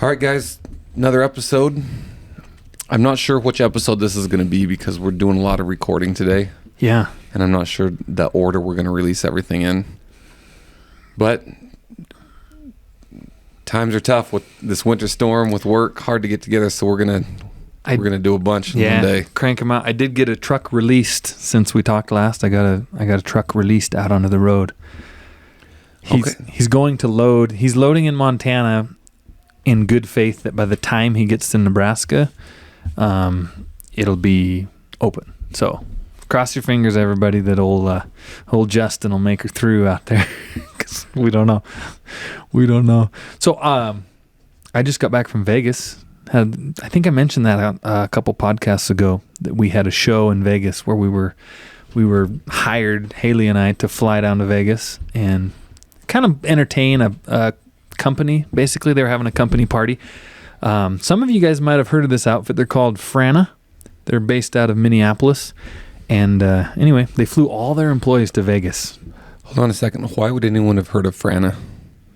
All right, guys, another episode. I'm not sure which episode this is going to be because we're doing a lot of recording today. Yeah. And I'm not sure the order we're going to release everything in. But times are tough with this winter storm, with work, hard to get together, so we're going to do a bunch in one day. Crank them out. I did get a truck released since we talked last. I got a truck released out onto the road. He's going to load. He's loading in Montana in good faith that by the time he gets to Nebraska, it'll be open. So cross your fingers, everybody, that old Justin will make her through out there, because we don't know. So I just got back from Vegas. I think I mentioned that a couple podcasts ago, that we had a show in Vegas where we were hired, Haley and I, to fly down to Vegas and kind of entertain a company. Basically, they were having a company party. Some of you guys might have heard of this outfit. They're called Franna. They're based out of Minneapolis. And anyway, they flew all their employees to Vegas. Hold on a second. Why would anyone have heard of Franna?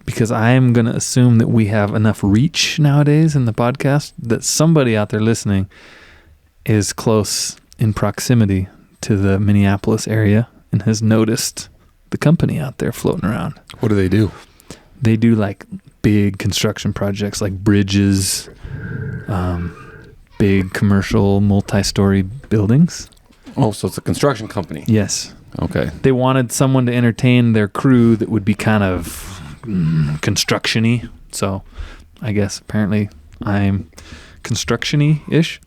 Because I'm going to assume that we have enough reach nowadays in the podcast that somebody out there listening is close in proximity to the Minneapolis area and has noticed the company out there floating around. What do they do? They do like big construction projects like bridges, big commercial multi-story buildings. Oh, so it's a construction company. Yes. Okay. They wanted someone to entertain their crew that would be kind of construction-y. So I guess apparently I'm construction-y-ish.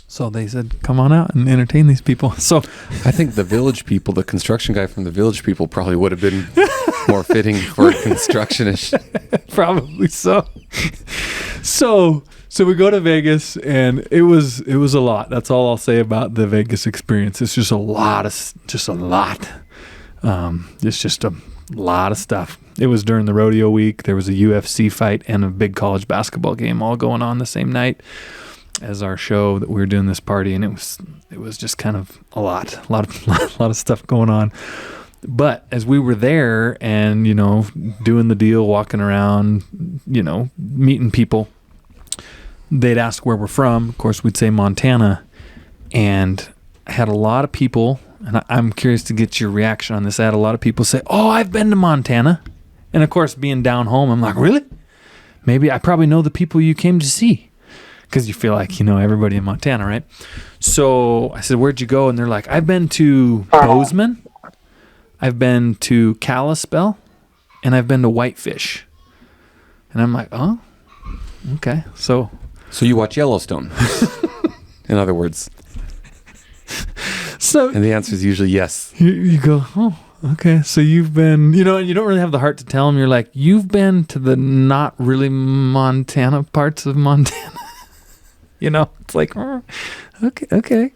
So they said, come on out and entertain these people. So I think the Village People, the construction guy from the Village People, probably would have been more fitting for construction-ish. Probably so. So we go to Vegas, and it was a lot. That's all I'll say about the Vegas experience. It's just a lot. It's just a lot of stuff. It was during the rodeo week. There was a UFC fight and a big college basketball game all going on the same night as our show that we were doing this party, and it was just kind of a lot of stuff going on. But as we were there and, doing the deal, walking around, meeting people, they'd ask where we're from. Of course, we'd say Montana. And I had a lot of people, and I'm curious to get your reaction on this. I had a lot of people say, oh, I've been to Montana. And of course, being down home, I'm like, really? Maybe I probably know the people you came to see. Because you feel like you know everybody in Montana, right? So I said, where'd you go? And they're like, I've been to Bozeman. I've been to Kalispell, and I've been to Whitefish. And I'm like, oh, okay. So you watch Yellowstone, in other words. And the answer is usually yes. You go, oh, okay. So you've been, and you don't really have the heart to tell them. You're like, you've been to the not really Montana parts of Montana. It's like, oh, okay.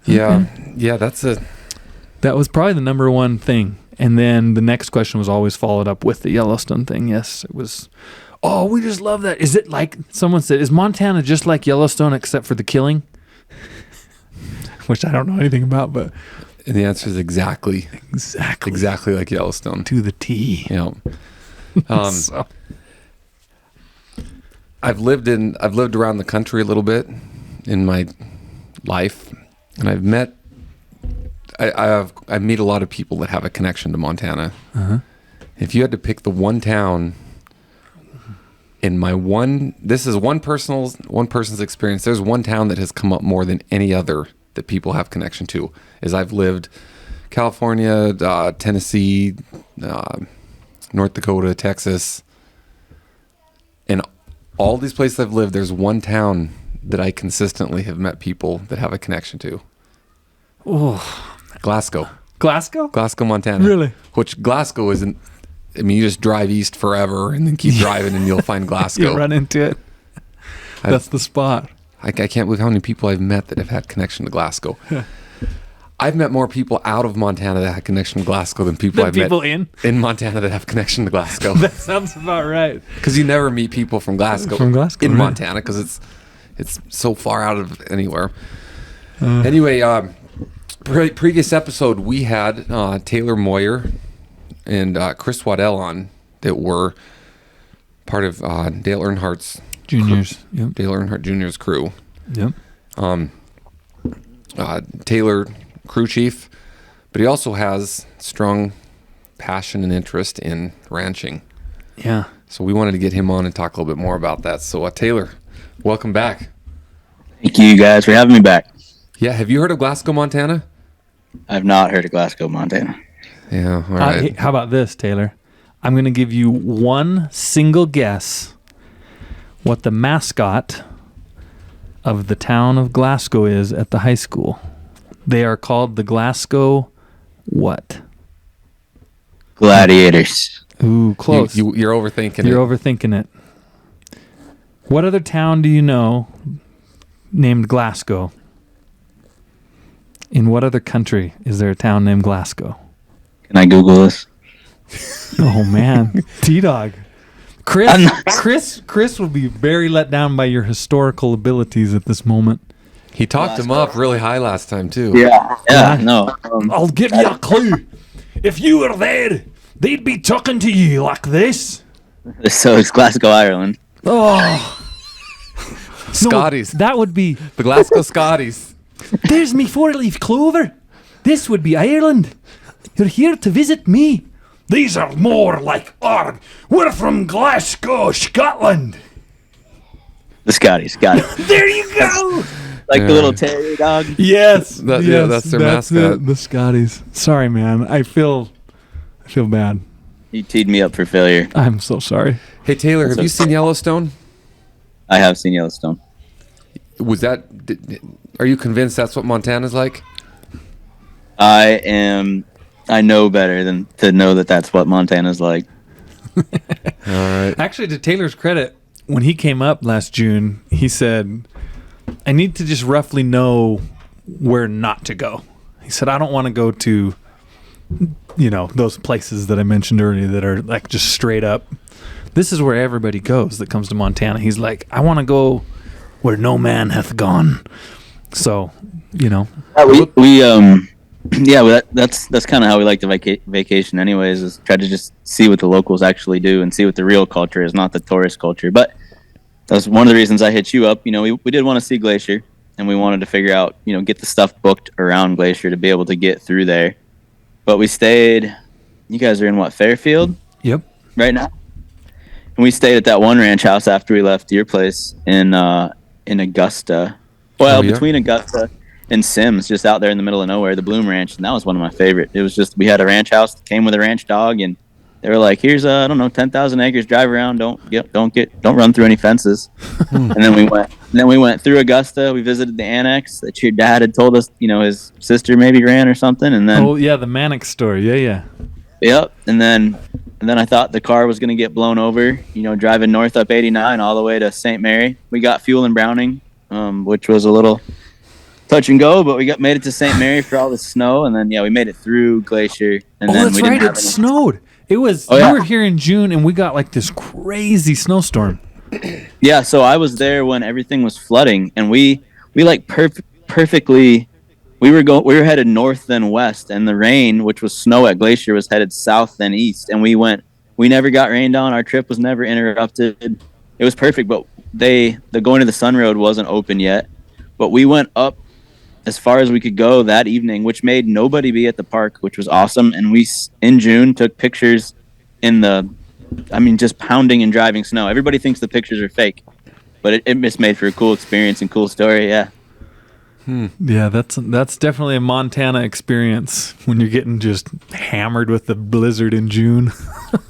Yeah, That was probably the number one thing. And then the next question was always followed up with the Yellowstone thing. Yes, it was, oh, we just love that. Is it like, someone said, is Montana just like Yellowstone except for the killing? Which I don't know anything about, but. And the answer is exactly like Yellowstone. To the T. Yeah. I've lived around the country a little bit in my life, and I've met. I meet a lot of people that have a connection to Montana. Uh-huh. If you had to pick the one town this is one person's experience. There's one town that has come up more than any other that people have connection to. Is I've lived California, Tennessee, North Dakota, Texas, and all these places I've lived, there's one town that I consistently have met people that have a connection to. Oh, Glasgow, Montana. Really? Which Glasgow isn't. I mean, you just drive east forever and then keep driving and you'll find Glasgow. You run into it. That's the spot. I can't believe how many people I've met that have had connection to Glasgow. I've met more people out of Montana that have connection to Glasgow than people I've met in Montana that have connection to Glasgow. That sounds about right. Because you never meet people from Glasgow in Montana because it's so far out of anywhere. Anyway, previous episode we had Taylor Moyer and Chris Waddell on that were part of Dale Earnhardt's Juniors. Yep. Dale Earnhardt Jr.'s crew. Yep. Taylor, crew chief, but he also has strong passion and interest in ranching. Yeah. So we wanted to get him on and talk a little bit more about that. So Taylor, welcome back. Thank you guys for having me back. Yeah, have you heard of Glasgow, Montana? I've not heard of Glasgow, Montana. Yeah, all right. Hey, how about this, Taylor? I'm going to give you one single guess what the mascot of the town of Glasgow is at the high school. They are called the Glasgow what? Gladiators. Ooh, close. You're overthinking You're overthinking it. What other town do you know named Glasgow? In what other country is there a town named Glasgow? Can I Google this? Oh man, T-Dog. Chris will be very let down by your historical abilities at this moment. He talked him up really high last time too. Yeah, no. I'll give you a clue. If you were there, they'd be talking to you like this. So it's Glasgow, Ireland. Oh, Scotties. No, that would be. The Glasgow Scotties. There's me four-leaf clover. This would be Ireland. You're here to visit me. These are more like Arg. We're from Glasgow, Scotland. The Scotties, got it. There you go. Like the little terrier dog. Yes. Yeah, that's their mascot. it, the Scotties. Sorry, man. I feel bad. You teed me up for failure. I'm so sorry. Hey Taylor, have you seen Yellowstone? I have seen Yellowstone. Are you convinced that's what Montana's like? I know better than to know that that's what Montana's like. All right. Actually, to Taylor's credit, when he came up last June, he said, I need to just roughly know where not to go. He said, I don't want to go to, those places that I mentioned earlier that are like just straight up. This is where everybody goes that comes to Montana. He's like, I want to go where no man hath gone. So, that's kind of how we like to vacation anyways, is try to just see what the locals actually do and see what the real culture is, not the tourist culture. But that's one of the reasons I hit you up. We did want to see Glacier, and we wanted to figure out, get the stuff booked around Glacier to be able to get through there. But we stayed, you guys are in what, Fairfield? Yep. Right now? And we stayed at that one ranch house after we left your place in Augusta. Well, between Augusta and Sims, just out there in the middle of nowhere, the Bloom Ranch, and that was one of my favorite. It was just, we had a ranch house that came with a ranch dog, and they were like, "Here's 10,000 acres. Drive around. Don't run through any fences." And then we went through Augusta. We visited the annex that your dad had told us, his sister maybe ran or something. And then the Mannix story. Yeah. Yep. And then I thought the car was gonna get blown over. Driving north up 89 all the way to St. Mary. We got fuel in Browning, which was a little touch and go, but we made it to St. Mary for all the snow, and then we made it through Glacier. And then that's right. It snowed. It was. You were here in June, and we got like this crazy snowstorm. Yeah, so I was there when everything was flooding, and we like perfectly. We were headed north then west, and the rain, which was snow at Glacier, was headed south then east, and we never got rained on. Our trip was never interrupted. It was perfect, but the going to the Sun Road wasn't open yet. But we went up as far as we could go that evening, which made nobody be at the park, which was awesome. And we, in June, took pictures just pounding and driving snow. Everybody thinks the pictures are fake, but it just made for a cool experience and cool story. Yeah. Yeah, that's definitely a Montana experience when you're getting just hammered with the blizzard in June.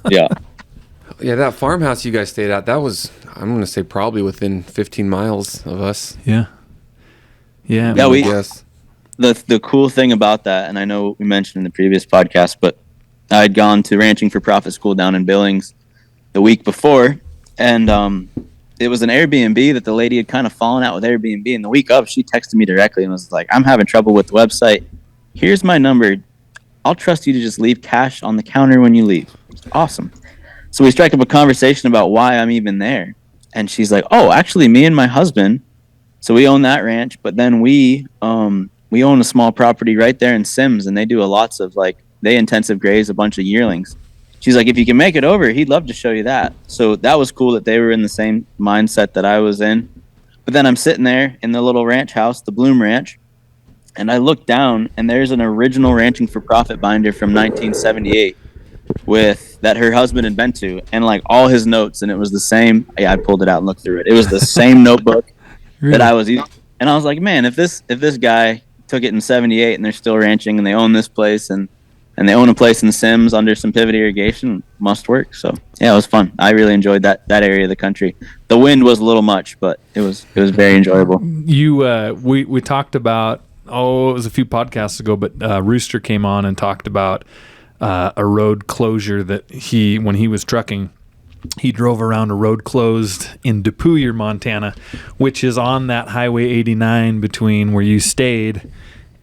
Yeah. Yeah, that farmhouse you guys stayed at, that was, I'm going to say probably within 15 miles of us. Yeah. Yeah. Yeah, Yes. The cool thing about that, and I know we mentioned in the previous podcast, but I had gone to Ranching for Profit school down in Billings the week before, and it was an Airbnb that the lady had kind of fallen out with Airbnb, and the week of, she texted me directly and was like, "I'm having trouble with the website. Here's my number. I'll trust you to just leave cash on the counter when you leave." Awesome. So we strike up a conversation about why I'm even there, and she's like, "Oh, actually, me and my husband, so we own that ranch, but then we own a small property right there in Sims, and they do lots of they intensive graze a bunch of yearlings. she's like, if you can make it over, he'd love to show you that. So that was cool that they were in the same mindset that I was in. But then I'm sitting there in the little ranch house, the Bloom Ranch, and I look down, and there's an original Ranching for Profit binder from 1978 with that her husband had been to, and like all his notes, and it was the same. Yeah, I pulled it out and looked through it. It was the same notebook that I was using, and I was like, man, if this guy took it in '78 and they're still ranching and they own this place and they own a place in Sims under some pivot irrigation, must work. So yeah, it was fun. I really enjoyed that area of the country. The wind was a little much, but it was very enjoyable. We talked about, it was a few podcasts ago, but Rooster came on and talked about a road closure that when he was trucking, he drove around a road closed in DePuyer, Montana, which is on that Highway 89 between where you stayed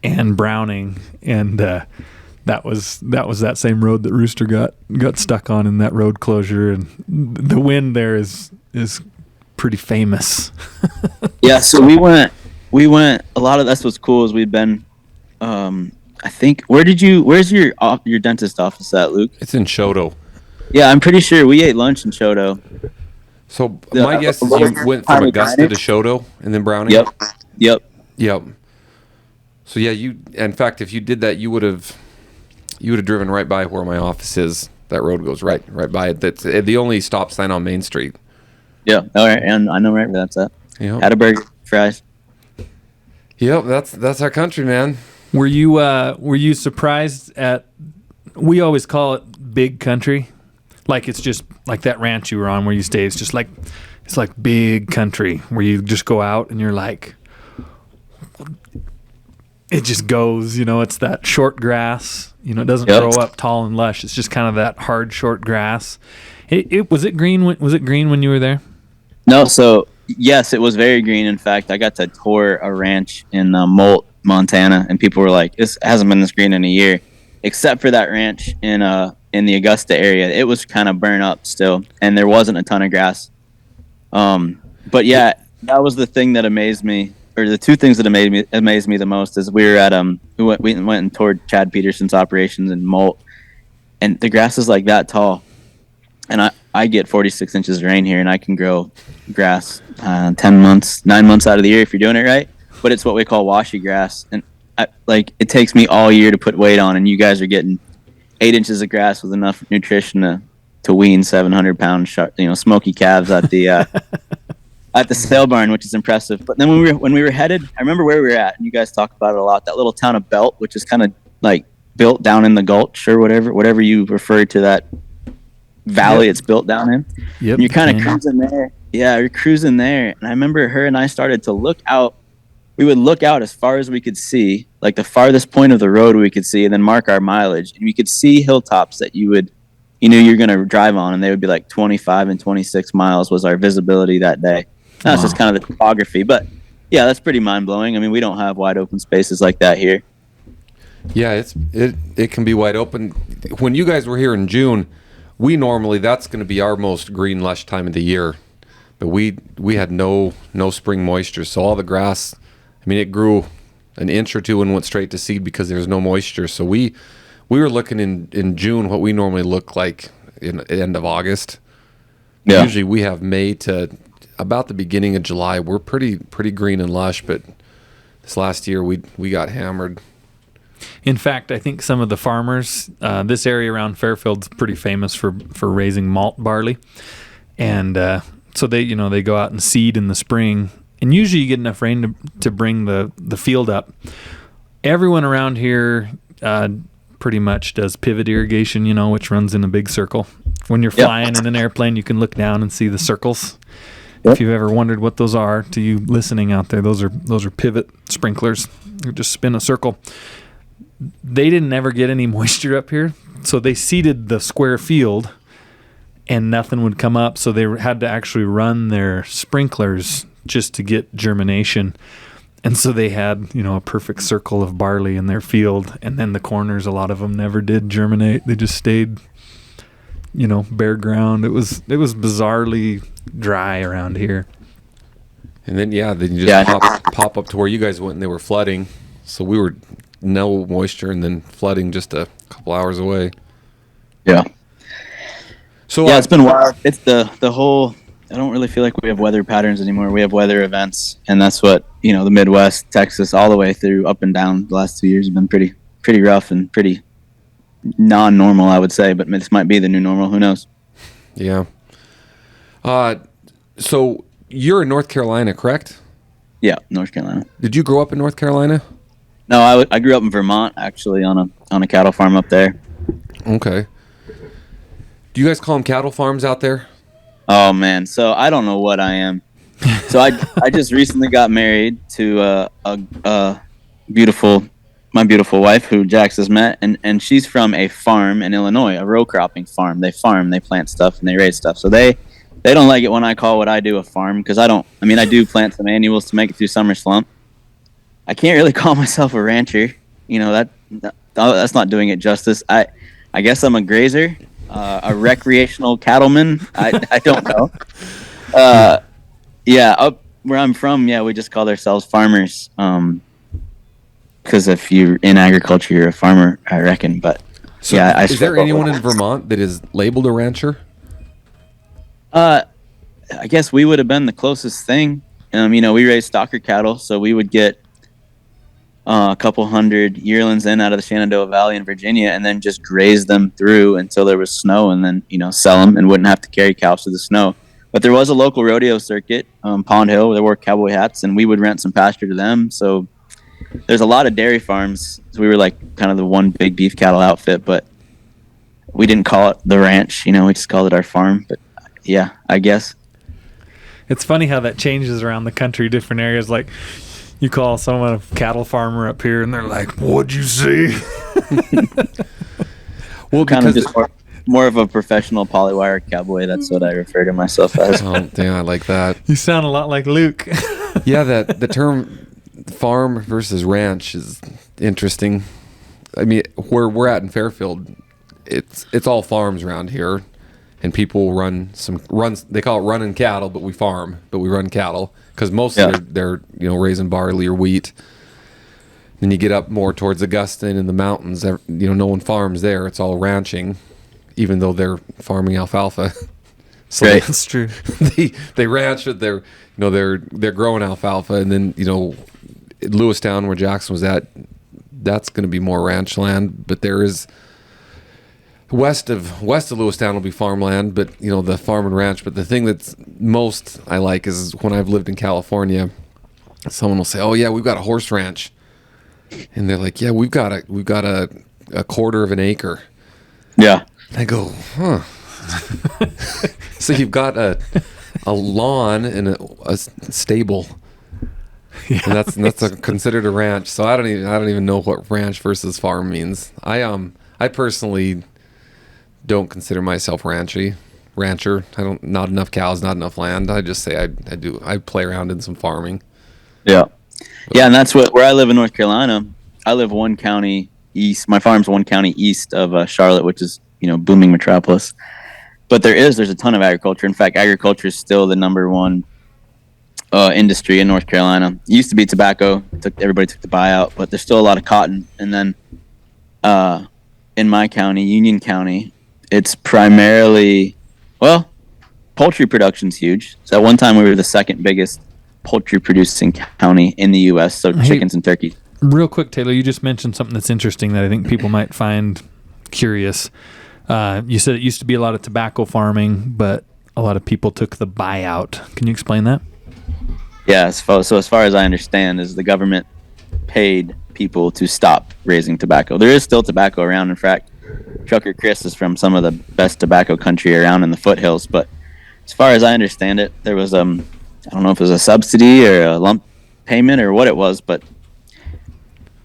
and Browning, and that was that same road that Rooster got stuck on in that road closure, and the wind there is pretty famous. Yeah, so we went a lot of, that's what's cool is we've been I think where's your dentist office at, Luke? It's in Choteau. Yeah, I'm pretty sure we ate lunch in Choteau. So my guess is you went from Augusta to Choteau and then Browning? Yep. So yeah, in fact, if you did that, you would have driven right by where my office is. That road goes right by it. That's the only stop sign on Main Street. Yeah. All right, and I know right where that's at. Yep. Had a burger, fries. Yep, that's our country, man. Were you surprised at? We always call it big country, like it's just like that ranch you were on where you stayed. It's just like big country where you just go out and you're like, it just goes. It's that short grass. It doesn't grow up tall and lush. It's just kind of that hard short grass. Was it green? Was it green when you were there? No, so yes, it was very green. In fact, I got to tour a ranch in Molt, Montana, and people were like, "This hasn't been this green in a year," except for that ranch in the Augusta area. It was kind of burnt up still, and there wasn't a ton of grass. But yeah, that was the thing that amazed me, or the two things that amazed me the most is we were at we went and toured Chad Peterson's operations in Molt, and the grass is like that tall. And I get 46 inches of rain here, and I can grow grass 9 months out of the year if you're doing it right. But it's what we call washy grass, and it takes me all year to put weight on, and you guys are getting 8 inches of grass with enough nutrition to wean 700-pound smoky calves at the at the sale barn, which is impressive. But then when we were headed, I remember where we were at, and you guys talk about it a lot. That little town of Belt, which is kind of like built down in the gulch or whatever you refer to that valley it's built down in. Yep. And you're kind of cruising there. Yeah, you're cruising there. And I remember her and I started to look out. We would look out as far as we could see, like the farthest point of the road we could see, and then mark our mileage. And we could see hilltops that you're going to drive on, and they would be like 25 and 26 miles was our visibility that day. That's just kind of the topography. But yeah, that's pretty mind-blowing. I mean, we don't have wide open spaces like that here. Yeah, it can be wide open. When you guys were here in June, that's going to be our most green lush time of the year, but we had no spring moisture, so all the grass, it grew an inch or two and went straight to seed because there's no moisture. So we were looking in June what we normally look like in the end of August. Yeah. Usually we have May to about the beginning of July. We're pretty green and lush, but this last year we got hammered. In fact, I think some of the farmers, this area around Fairfield's pretty famous for raising malt barley, and so they go out and seed in the spring, and usually you get enough rain to bring the field up. Everyone around here pretty much does pivot irrigation, which runs in a big circle. When you're flying in an airplane, you can look down and see the circles. Yep. If you've ever wondered what those are, to you listening out there, those are pivot sprinklers. They just spin a circle. They didn't ever get any moisture up here, so they seeded the square field and nothing would come up, so they had to actually run their sprinklers just to get germination. And so they had, a perfect circle of barley in their field, and then the corners, a lot of them never did germinate. They just stayed, bare ground. It was bizarrely dry around here. And then you just pop up to where you guys went and they were flooding. So we were no moisture and then flooding just a couple hours away. Yeah. So Yeah, it's been wild. It's the whole. I don't really feel like we have weather patterns anymore. We have weather events, and that's what the Midwest, Texas, all the way through up and down. The last 2 years have been pretty rough and pretty non-normal, I would say. But this might be the new normal. Who knows? Yeah. So you're in North Carolina, correct? Yeah, North Carolina. Did you grow up in North Carolina? No, I grew up in Vermont, actually, on a cattle farm up there. Okay. Do you guys call them cattle farms out there? Oh man, so I don't know what I am. So I just recently got married to a beautiful my beautiful wife who Jax has met, and she's from a farm in Illinois, a row cropping farm. They farm, they plant stuff, and they raise stuff. So they don't like it when I call what I do a farm because I don't. I mean, I do plant some annuals to make it through summer slump. I can't really call myself a rancher. That's not doing it justice. I guess I'm a grazer. A recreational cattleman. I don't know. Yeah, up where I'm from, we just call ourselves farmers. Because if you're in agriculture, you're a farmer, I reckon. But So yeah, is there anyone in Vermont that is labeled a rancher? I guess we would have been the closest thing. We raise stocker cattle, so we would get a couple hundred yearlings in out of the Shenandoah Valley in Virginia, and then just graze them through until there was snow, and then sell them and wouldn't have to carry cows through the snow. But there was a local rodeo circuit, Pond Hill, where they wore cowboy hats, and we would rent some pasture to them. So there's a lot of dairy farms. So we were like kind of the one big beef cattle outfit, but we didn't call it the ranch. We just called it our farm. But yeah, I guess. It's funny how that changes around the country, different areas. Like, you call someone a cattle farmer up here, and they're like, "What'd you see?" Well, Kind of because just more of a professional polywire cowboy. That's what I refer to myself as. oh, damn, I like that. You sound a lot like Luke. Yeah, that the term farm versus ranch is interesting. I mean, where we're at in Fairfield, it's all farms around here, and people runs. They call it running cattle, but we farm, but we run cattle because mostly they're raising barley or wheat. Then you get up more towards Augusta and in the mountains, no one farms there. It's all ranching, even though they're farming alfalfa. So Right. That's true. they ranch it. They're growing alfalfa, and then Lewistown, where Jaxon was at, that's going to be more ranch land. But there is west of Lewistown will be farmland, but the farm and ranch. But the thing that's most I like is when I've lived in California, someone will say, "Oh yeah, we've got a horse ranch," and they're like, "Yeah, we've got a quarter of an acre." Yeah. I go, huh. So you've got a lawn and a stable, Yeah, and that's considered a ranch. So I don't even know what ranch versus farm means. I personally don't consider myself rancher. Not enough cows, not enough land. I just say I play around in some farming. Yeah. Yeah, and that's where I live in North Carolina. I live one county east. My farm's one county east of Charlotte, which is booming metropolis. But there's a ton of agriculture. In fact, agriculture is still the number one industry in North Carolina. It used to be tobacco. Everybody took the buyout, but there's still a lot of cotton. And then in my county, Union County, it's primarily, poultry production's huge. So at one time we were the second biggest poultry producing county in the U.S. So chickens and turkeys. Real quick, Taylor, you just mentioned something that's interesting that I think people might find curious. You said it used to be a lot of tobacco farming, but a lot of people took the buyout. Can you explain that? Yeah, so as far as I understand, is the government paid people to stop raising tobacco. There is still tobacco around. In fact, Trucker Chris is from some of the best tobacco country around in the foothills. But as far as I understand it, there was I don't know if it was a subsidy or a lump payment or what it was, but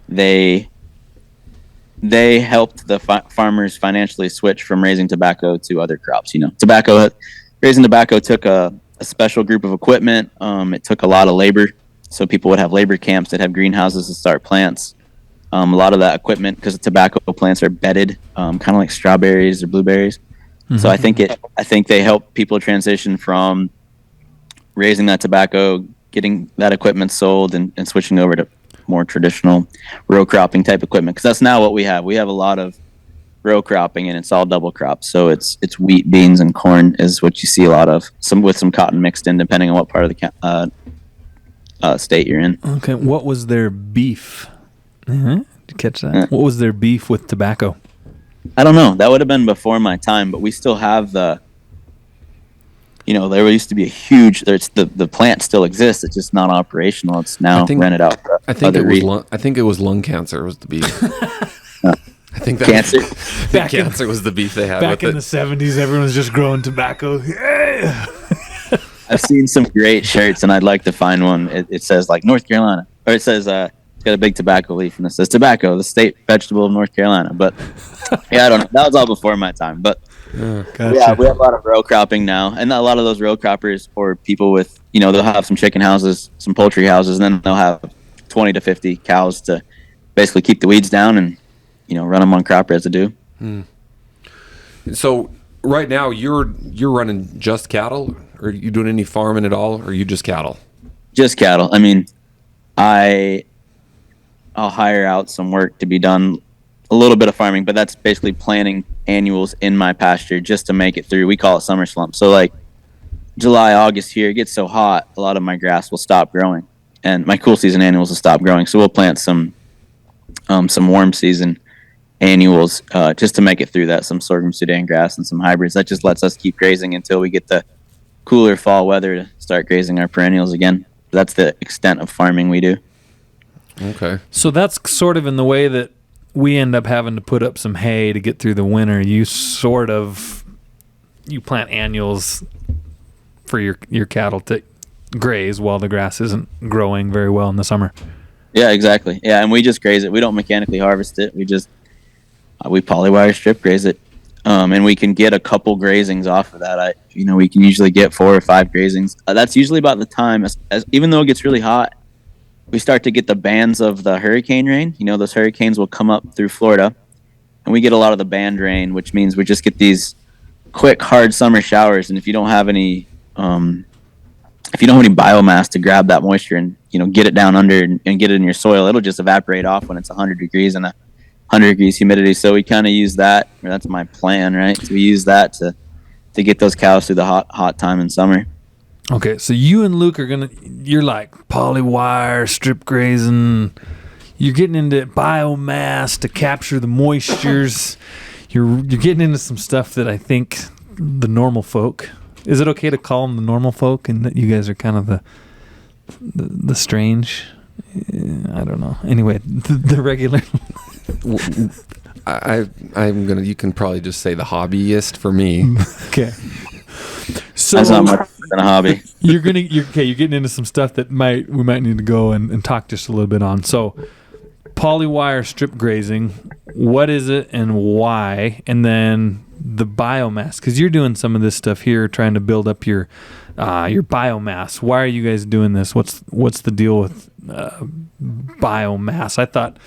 they helped the farmers financially switch from raising tobacco to other crops. Raising tobacco took a special group of equipment. It took a lot of labor. So people would have labor camps that have greenhouses to start plants. A lot of that equipment, because the tobacco plants are bedded, kind of like strawberries or blueberries. Mm-hmm. So I think they help people transition from raising that tobacco, getting that equipment sold, and switching over to more traditional row cropping type equipment, because that's now what we have. We have a lot of row cropping, and it's all double crop. So it's wheat, beans, and corn is what you see a lot of. With some cotton mixed in, depending on what part of the state you're in. Okay, what was their beef? Did you catch that? What was their beef with tobacco? I don't know. That would have been before my time, but we still have there used to be a huge. The plant still exists. It's just not operational. It's now rented out. I think it was lung cancer was the beef. I think that cancer was the beef they had. Back in the 70s, everyone was just growing tobacco. Yeah. I've seen some great shirts, and I'd like to find one. It says like North Carolina, or it says it's got a big tobacco leaf, and it says tobacco, the state vegetable of North Carolina. But yeah, I don't know. That was all before my time. But gotcha. Yeah, we have a lot of row cropping now, and a lot of those row croppers or people with they'll have some chicken houses, some poultry houses, and then they'll have 20 to 50 cows to basically keep the weeds down and run them on crop residue. So right now you're running just cattle, or are you doing any farming at all, or are you just cattle? Just cattle. I mean, I'll hire out some work to be done, a little bit of farming, but that's basically planting annuals in my pasture just to make it through. We call it summer slump. So like July, August here, it gets so hot, a lot of my grass will stop growing, and my cool season annuals will stop growing. So we'll plant some warm season annuals just to make it through that, some sorghum Sudan grass and some hybrids. That just lets us keep grazing until we get the cooler fall weather to start grazing our perennials again. That's the extent of farming we do. Okay. So that's sort of in the way that we end up having to put up some hay to get through the winter. You plant annuals for your cattle to graze while the grass isn't growing very well in the summer. Yeah, exactly. Yeah, and we just graze it. We don't mechanically harvest it. We polywire strip graze it, and we can get a couple grazings off of that. We can usually get 4 or 5 grazings. That's usually about the time, even though it gets really hot, we start to get the bands of the hurricane rain. Those hurricanes will come up through Florida, and we get a lot of the band rain, which means we just get these quick, hard summer showers. And if you don't have any biomass to grab that moisture and get it down under and get it in your soil, it'll just evaporate off when it's 100 degrees and 100 degrees humidity. So we kind of use that, or that's my plan, right? So we use that to get those cows through the hot time in summer. Okay, so you and Luke you're like polywire, strip grazing. You're getting into biomass to capture the moistures. You're getting into some stuff that I think the normal folk. Is it okay to call them the normal folk, and that you guys are kind of the strange? I don't know. Anyway, the regular. You can probably just say the hobbyist for me. Okay. So that's not much than a hobby. You're getting into some stuff that we might need to go and talk just a little bit on. So polywire strip grazing, what is it and why? And then the biomass, because you're doing some of this stuff here, trying to build up your biomass. Why are you guys doing this? What's the deal with biomass? I thought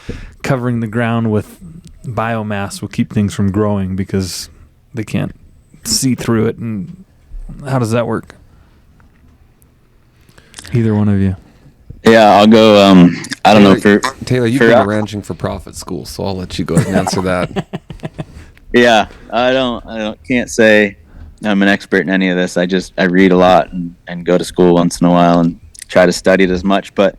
covering the ground with biomass will keep things from growing because they can't see through it. And how does that work? Either one of you. Yeah, I'll go. I don't know. Taylor, you've been to Ranching for Profit school, so I'll let you go ahead and answer that. Yeah, I can't say I'm an expert in any of this. I read a lot and go to school once in a while and try to study it as much. But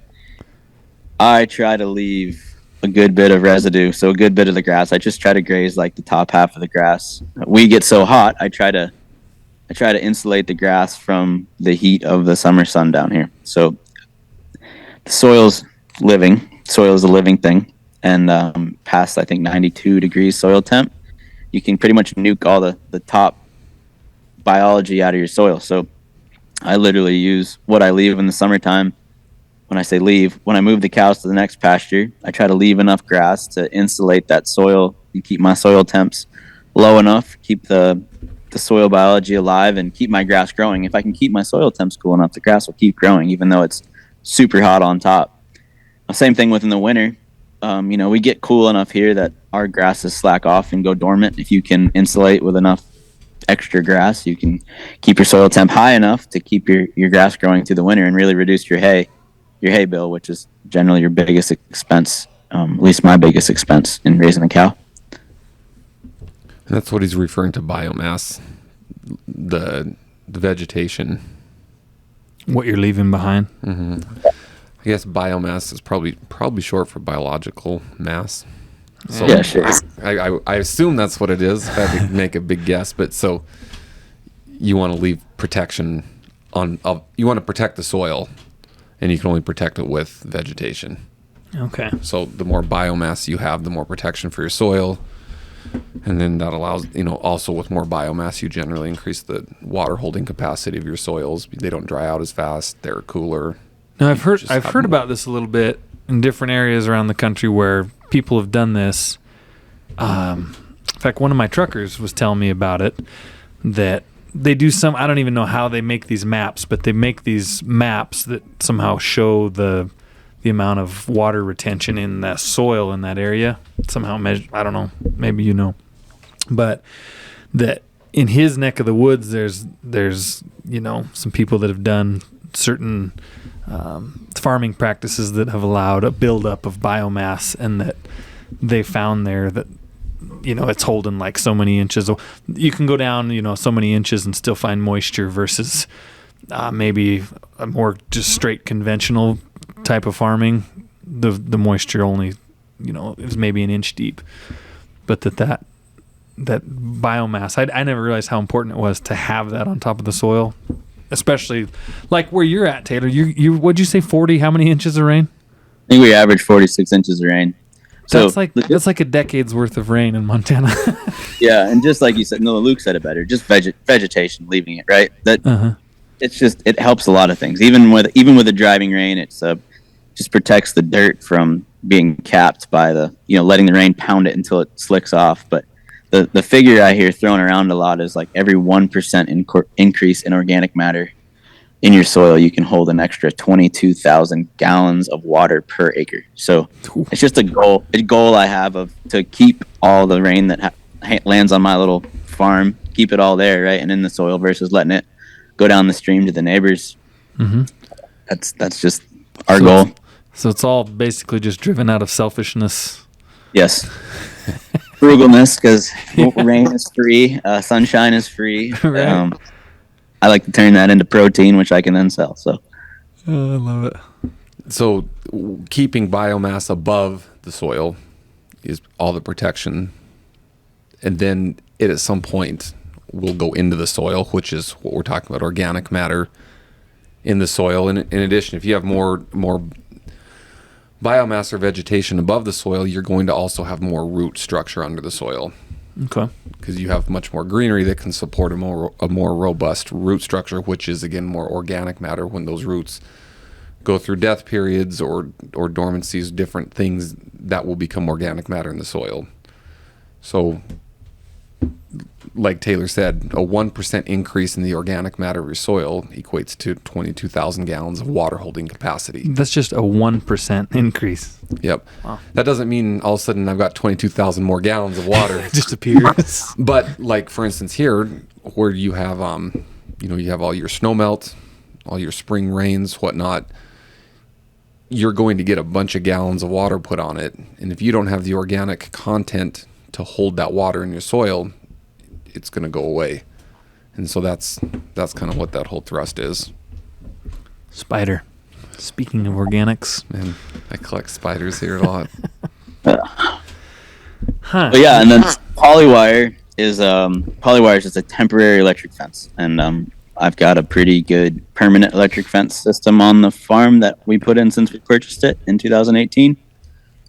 I try to leave a good bit of residue, so a good bit of the grass. I just try to graze like the top half of the grass. We get so hot, I try to insulate the grass from the heat of the summer sun down here. So the soil's living. Soil is a living thing, and past I think 92 degrees soil temp, you can pretty much nuke all the top biology out of your soil. So I literally use what I leave in the summertime. When I say leave, when I move the cows to the next pasture, I try to leave enough grass to insulate that soil and keep my soil temps low enough, keep the soil biology alive, and keep my grass growing. If I can keep my soil temps cool enough, the grass will keep growing, even though it's super hot on top. Same thing within the winter. We get cool enough here that our grasses slack off and go dormant. If you can insulate with enough extra grass, you can keep your soil temp high enough to keep your grass growing through the winter and really reduce your hay bill, which is generally your biggest expense, at least my biggest expense in raising a cow. And that's what he's referring to biomass, the vegetation. What you're leaving behind. Mm-hmm. I guess biomass is probably short for biological mass. So yeah, sure. I assume that's what it is. If I had to make a big guess, but so you want to leave protection you want to protect the soil, and you can only protect it with vegetation. Okay. So the more biomass you have, the more protection for your soil. And then that allows, also with more biomass, you generally increase the water holding capacity of your soils. They don't dry out as fast. They're cooler. Now I've heard about this a little bit in different areas around the country where people have done this. In fact, one of my truckers was telling me about it, that they do I don't even know how they make these maps, but they make these maps that somehow show the amount of water retention in that soil in that area. Somehow measure, I don't know, maybe you know. But that in his neck of the woods, there's some people that have done certain farming practices that have allowed a buildup of biomass, and that they found there that it's holding like so many inches. You can go down so many inches and still find moisture versus maybe a more just straight conventional type of farming. The moisture only is maybe an inch deep, but that biomass, I never realized how important it was to have that on top of the soil, especially like where you're at, Taylor. You what'd you say, 40? How many inches of rain? I think we average 46 inches of rain. So that's like a decade's worth of rain in Montana. Yeah, and just like you said, no, Luke said it better. Just vegetation, leaving it right. It's just, it helps a lot of things. Even with the driving rain, it's just protects the dirt from being capped by letting the rain pound it until it slicks off. But the figure I hear thrown around a lot is like every 1% increase in organic matter in your soil, you can hold an extra 22,000 gallons of water per acre. So it's just a goal I have to keep all the rain that lands on my little farm, keep it all there, right, and in the soil versus letting it go down the stream to the neighbors. Mm-hmm. That's just our goal. So it's all basically just driven out of selfishness. Yes. Frugalness, because rain is free, sunshine is free. Right. I like to turn that into protein, which I can then sell. So, I love it. So keeping biomass above the soil is all the protection, and then it at some point will go into the soil, which is what we're talking about, organic matter in the soil. And in addition, if you have more biomass or vegetation above the soil, you're going to also have more root structure under the soil. Okay. Because you have much more greenery that can support a more robust root structure, which is again more organic matter. When those roots go through death periods or dormancies, different things that will become organic matter in the soil. So, like Taylor said, a 1% increase in the organic matter of your soil equates to 22,000 gallons of water holding capacity. That's just a 1% increase. Yep. Wow. That doesn't mean all of a sudden I've got 22,000 more gallons of water. It just appears. But like, for instance, here where you have, you have all your snow melt, all your spring rains, whatnot, you're going to get a bunch of gallons of water put on it. And if you don't have the organic content to hold that water in your soil, it's going to go away. And so that's kind of what that whole thrust is. Spider. Speaking of organics. Man, I collect spiders here a lot. Huh. But yeah, and then polywire is just a temporary electric fence. And I've got a pretty good permanent electric fence system on the farm that we put in since we purchased it in 2018.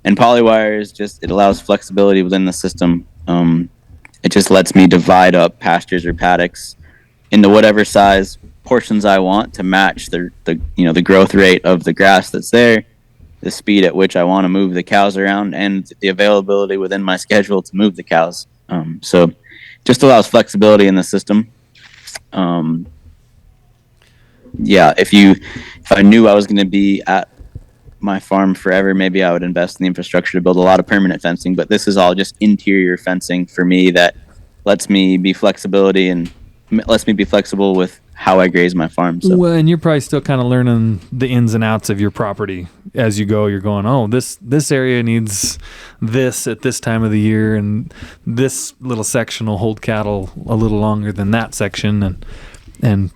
And polywire is it allows flexibility within the system. It just lets me divide up pastures or paddocks into whatever size portions I want to match the growth rate of the grass that's there, the speed at which I want to move the cows around, and the availability within my schedule to move the cows. So just allows flexibility in the system. If I knew I was going to be at my farm forever, maybe I would invest in the infrastructure to build a lot of permanent fencing, but this is all just interior fencing for me that lets me be flexible with how I graze my farm. So. Well, and you're probably still kind of learning the ins and outs of your property as you go, you're going, oh, this area needs this at this time of the year, and this little section will hold cattle a little longer than that section, and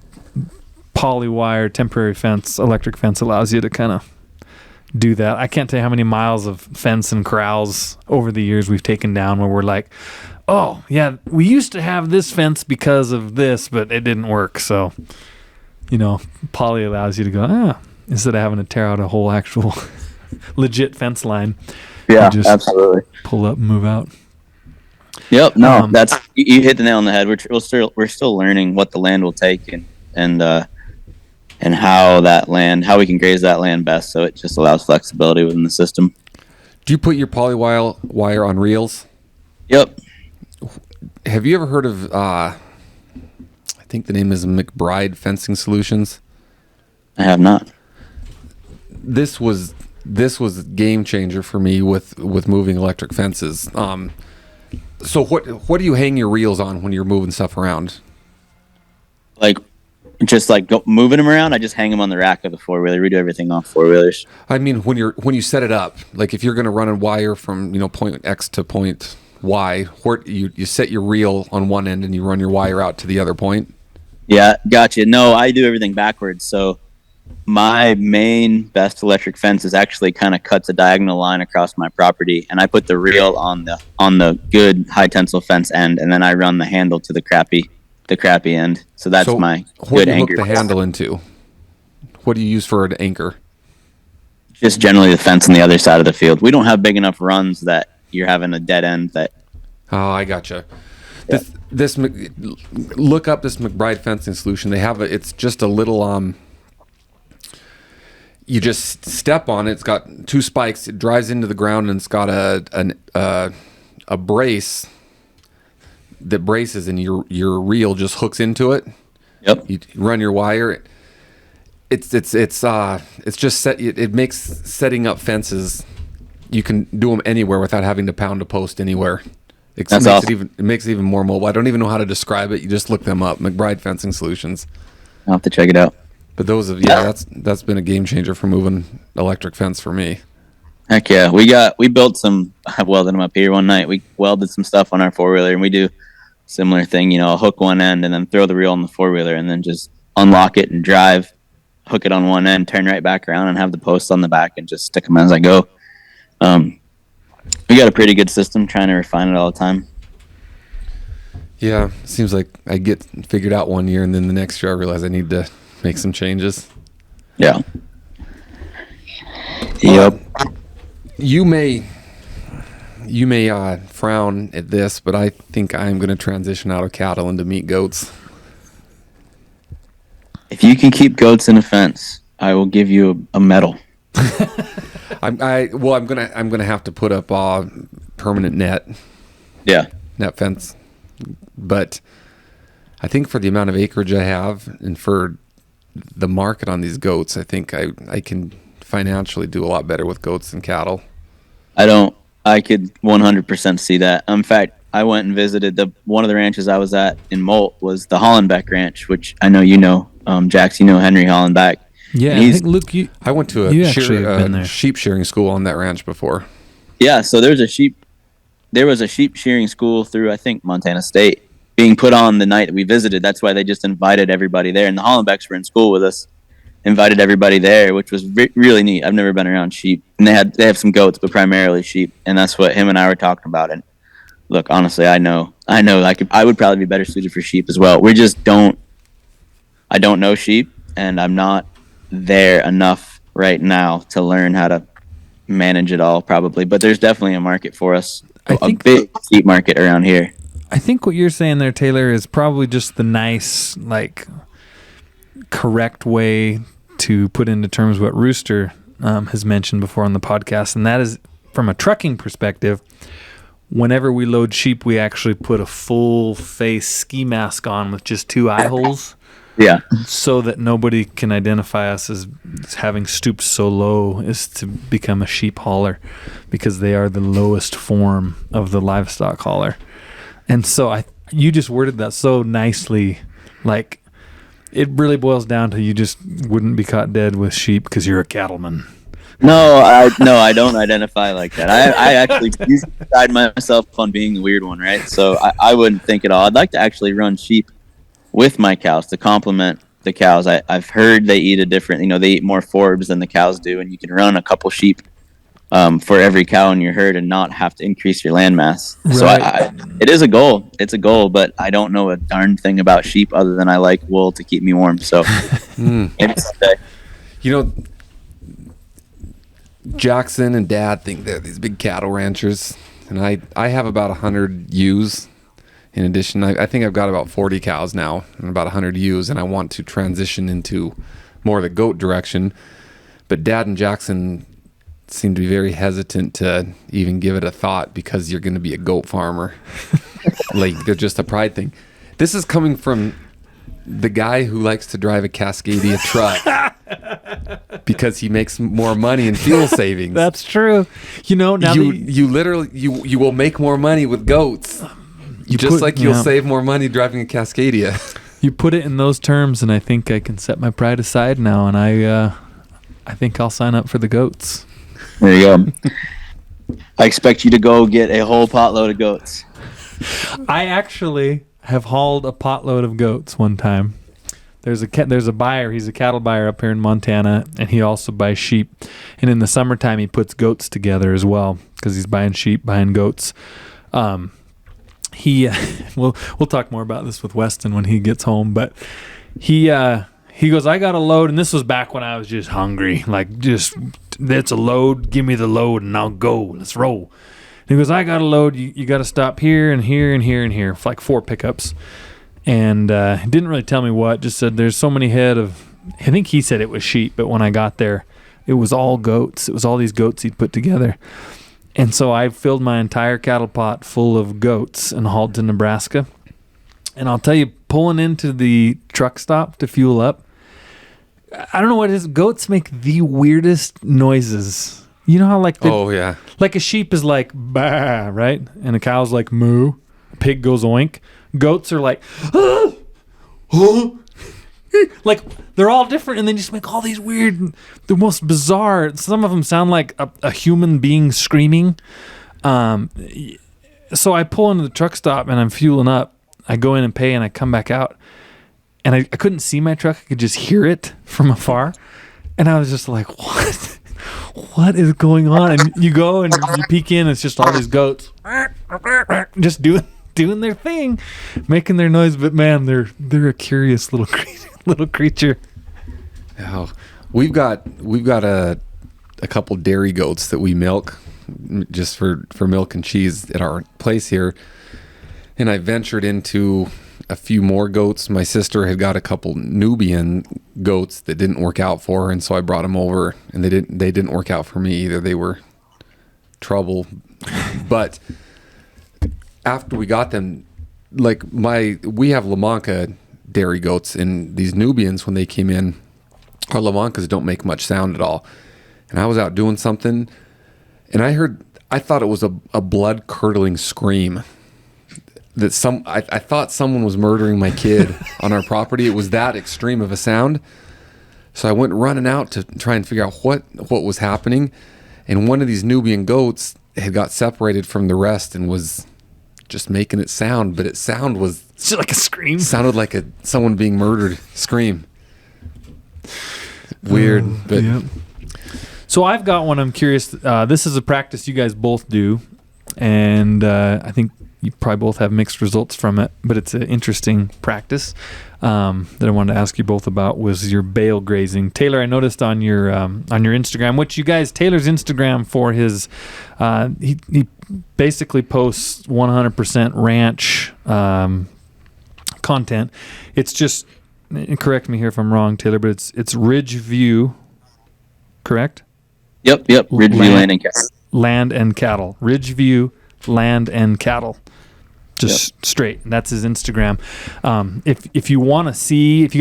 poly wire, temporary fence, electric fence allows you to kind of do that. I can't tell you how many miles of fence and corrals over the years we've taken down where we're like, oh yeah, we used to have this fence because of this, but it didn't work. So, poly allows you to go, instead of having to tear out a whole actual legit fence line. Yeah, you just absolutely. Pull up and move out. Yep. No, that's, you hit the nail on the head. We're still learning what the land will take and how we can graze that land best. So it just allows flexibility within the system. Do you put your poly wire on reels? Yep. Have you ever heard of, I think the name is McBride Fencing Solutions? I have not. This was a game changer for me with moving electric fences. So what do you hang your reels on when you're moving stuff around? Moving them around, I just hang them on the rack of the four-wheeler. We do everything off four-wheelers. I mean, when you set it up, like if you're going to run a wire from point X to point Y, you set your reel on one end and you run your wire out to the other point. Yeah, gotcha. No, I do everything backwards. So my main best electric fence is actually kind of cuts a diagonal line across my property, and I put the reel on the good high tensile fence end, and then I run the handle to the crappy end. So that's my good anchor. What do you hook the handle into? What do you use for an anchor? Just generally the fence on the other side of the field. We don't have big enough runs that you're having a dead end. Oh, I gotcha. Yeah. Look up this McBride fencing solution. They have it's just a little you just step on it. It's got two spikes. It drives into the ground, and it's got a brace that braces, and your reel just hooks into it. Yep. You run your wire. It's just set. It makes setting up fences. You can do them anywhere without having to pound a post anywhere. That's awesome. It makes it even more mobile. I don't even know how to describe it. You just look them up. McBride Fencing Solutions. I'll have to check it out. But that's been a game changer for moving electric fence for me. Heck yeah. We built some, I welded them up here one night. We welded some stuff on our four-wheeler, and we do similar thing, hook one end and then throw the reel on the four-wheeler and then just unlock it and drive, hook it on one end, turn right back around and have the posts on the back and just stick them as I go. We got a pretty good system, trying to refine it all the time. Yeah, seems like I get figured out one year, and then the next year I realize I need to make some changes. Yeah. Yep. You may frown at this, but I think I'm going to transition out of cattle into meat goats. If you can keep goats in a fence, I will give you a medal. I'm gonna have to put up permanent net fence, but I think for the amount of acreage I have and for the market on these goats, I think I can financially do a lot better with goats than cattle. I could 100% see that. In fact, I went and visited one of the ranches I was at in Molt was the Hollenbeck Ranch, which I know Jax, Henry Hollenbeck. Yeah, I think, Luke, I went to a sheep shearing school on that ranch before. Yeah, so there was a sheep shearing school through, I think, Montana State being put on the night that we visited. That's why they just invited everybody there. And the Hollenbecks were in school with us, invited everybody there, which was really neat. I've never been around sheep. And they have some goats, but primarily sheep. And that's what him and I were talking about. And look, honestly, I know I would probably be better suited for sheep as well. I don't know sheep, and I'm not there enough right now to learn how to manage it all probably, but there's definitely a market for us. A big sheep market around here. I think what you're saying there, Taylor, is probably just the nice, correct way to put into terms what Rooster has mentioned before on the podcast, and that is from a trucking perspective. Whenever we load sheep, we actually put a full face ski mask on with just two eye holes. Yeah. So that nobody can identify us as having stooped so low as to become a sheep hauler, because they are the lowest form of the livestock hauler. And so you just worded that so nicely. It really boils down to you just wouldn't be caught dead with sheep because you're a cattleman. No, I don't identify like that. I actually usually pride myself on being the weird one, right? So I wouldn't think at all. I'd like to actually run sheep with my cows to complement the cows. I've heard they eat a different, they eat more forbs than the cows do, and you can run a couple sheep for every cow in your herd and not have to increase your land mass. Right. So it is a goal. It's a goal, but I don't know a darn thing about sheep other than I like wool to keep me warm. So maybe someday. Jaxon and Dad think they're these big cattle ranchers, and I have about 100 ewes. In addition, I think I've got about 40 cows now and about 100 ewes, and I want to transition into more of the goat direction. But Dad and Jaxon seem to be very hesitant to even give it a thought because you're going to be a goat farmer. Like, they're just a pride thing. This is coming from the guy who likes to drive a Cascadia truck because he makes more money in fuel savings. That's true. Now you literally will make more money with goats. You'll save more money driving a Cascadia. You put it in those terms, and I think I can set my pride aside now, and I think I'll sign up for the goats. There you go. I expect you to go get a whole potload of goats. I actually have hauled a potload of goats one time. There's a buyer. He's a cattle buyer up here in Montana, and he also buys sheep. And in the summertime, he puts goats together as well because he's buying sheep, buying goats. We'll talk more about this with Weston when he gets home, but he goes, I got a load, and this was back when I was just hungry, that's a load, give me the load and I'll go, let's roll. And he goes, I got a load, you got to stop here and here and here and here, for like 4 pickups. And he didn't really tell me what, just said there's so many head of, I think he said it was sheep, but when I got there, it was all goats. It was all these goats he'd put together. And so I filled my entire cattle pot full of goats and hauled to Nebraska. And I'll tell you, pulling into the truck stop to fuel up, I don't know what it is. Goats make the weirdest noises. You know how like a sheep is like bah, right? And a cow's like moo. A pig goes oink. Goats are like like they're all different, and they just make all these weird, the most bizarre. Some of them sound like a human being screaming. So I pull into the truck stop and I'm fueling up. I go in and pay, and I come back out, and I couldn't see my truck. I could just hear it from afar, and I was just like, what is going on? And you go and you peek in, it's just all these goats just doing their thing, making their noise. But man, they're a curious little creature. Oh, we've got a couple dairy goats that we milk just for milk and cheese at our place here, and I ventured into a few more goats. My sister had got a couple Nubian goats that didn't work out for her, and so I brought them over, and they didn't work out for me either. They were trouble. But after we got them, we have Lamanca dairy goats, and these Nubians, when they came in, our Lamancas don't make much sound at all. And I was out doing something, and I thought it was a blood curdling scream. I thought someone was murdering my kid on our property. It was that extreme of a sound. So I went running out to try and figure out what was happening. And one of these Nubian goats had got separated from the rest and was just making it sound, but it's just like a scream. Sounded like someone being murdered scream. Weird, but yeah. So I've got one. I'm curious. This is a practice you guys both do, and I think you probably both have mixed results from it, but it's an interesting practice that I wanted to ask you both about. Was your bale grazing. Taylor, I noticed on your Instagram, which you guys, Taylor's Instagram for his, he basically posts 100% ranch content. It's just, correct me here if I'm wrong, Taylor, but it's Ridge View, correct? Yep. Ridge View Land and Cattle. Land and Cattle. Ridge View Land and Cattle. Just straight. And that's his Instagram. If you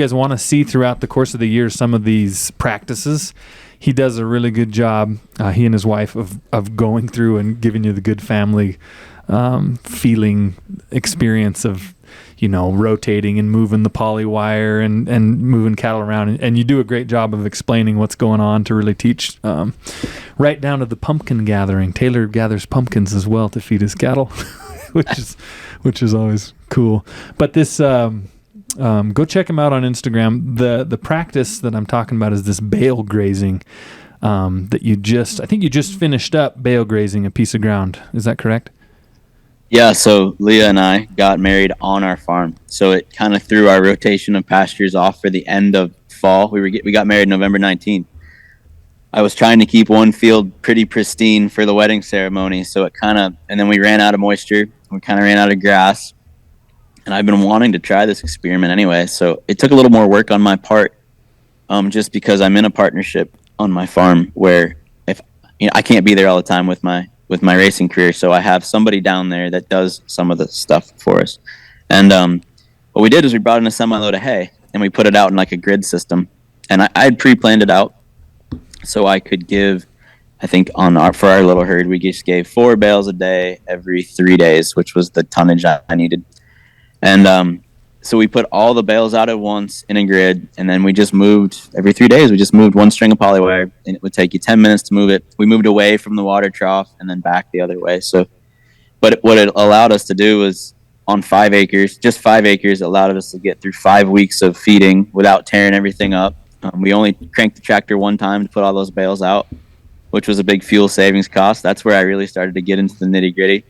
guys want to see throughout the course of the year some of these practices, he does a really good job, he and his wife, of going through and giving you the good family feeling experience of, rotating and moving the poly wire and moving cattle around. And you do a great job of explaining what's going on to really teach, right down to the pumpkin gathering. Taylor gathers pumpkins as well to feed his cattle, which is always cool. But this, go check him out on Instagram. The practice that I'm talking about is this bale grazing, that I think you just finished up bale grazing a piece of ground. Is that correct? Yeah, so Leah and I got married on our farm, so it kind of threw our rotation of pastures off for the end of fall. We got married November 19th. I was trying to keep one field pretty pristine for the wedding ceremony, so and then we ran out of moisture. We kind of ran out of grass, and I've been wanting to try this experiment anyway. So it took a little more work on my part, just because I'm in a partnership on my farm where I can't be there all the time with my racing career, so I have somebody down there that does some of the stuff for us. And what we did is we brought in a semi-load of hay, and we put it out in like a grid system. And I had pre-planned it out, so I could give, I think for our little herd, we just gave 4 bales a day every 3 days, which was the tonnage I needed. And so we put all the bales out at once in a grid, and then we just moved every 3 days. We just moved one string of poly wire, and it would take you 10 minutes to move it. We moved away from the water trough and then back the other way. But what it allowed us to do was on 5 acres, just 5 acres, it allowed us to get through 5 weeks of feeding without tearing everything up. We only cranked the tractor one time to put all those bales out, which was a big fuel savings cost. That's where I really started to get into the nitty gritty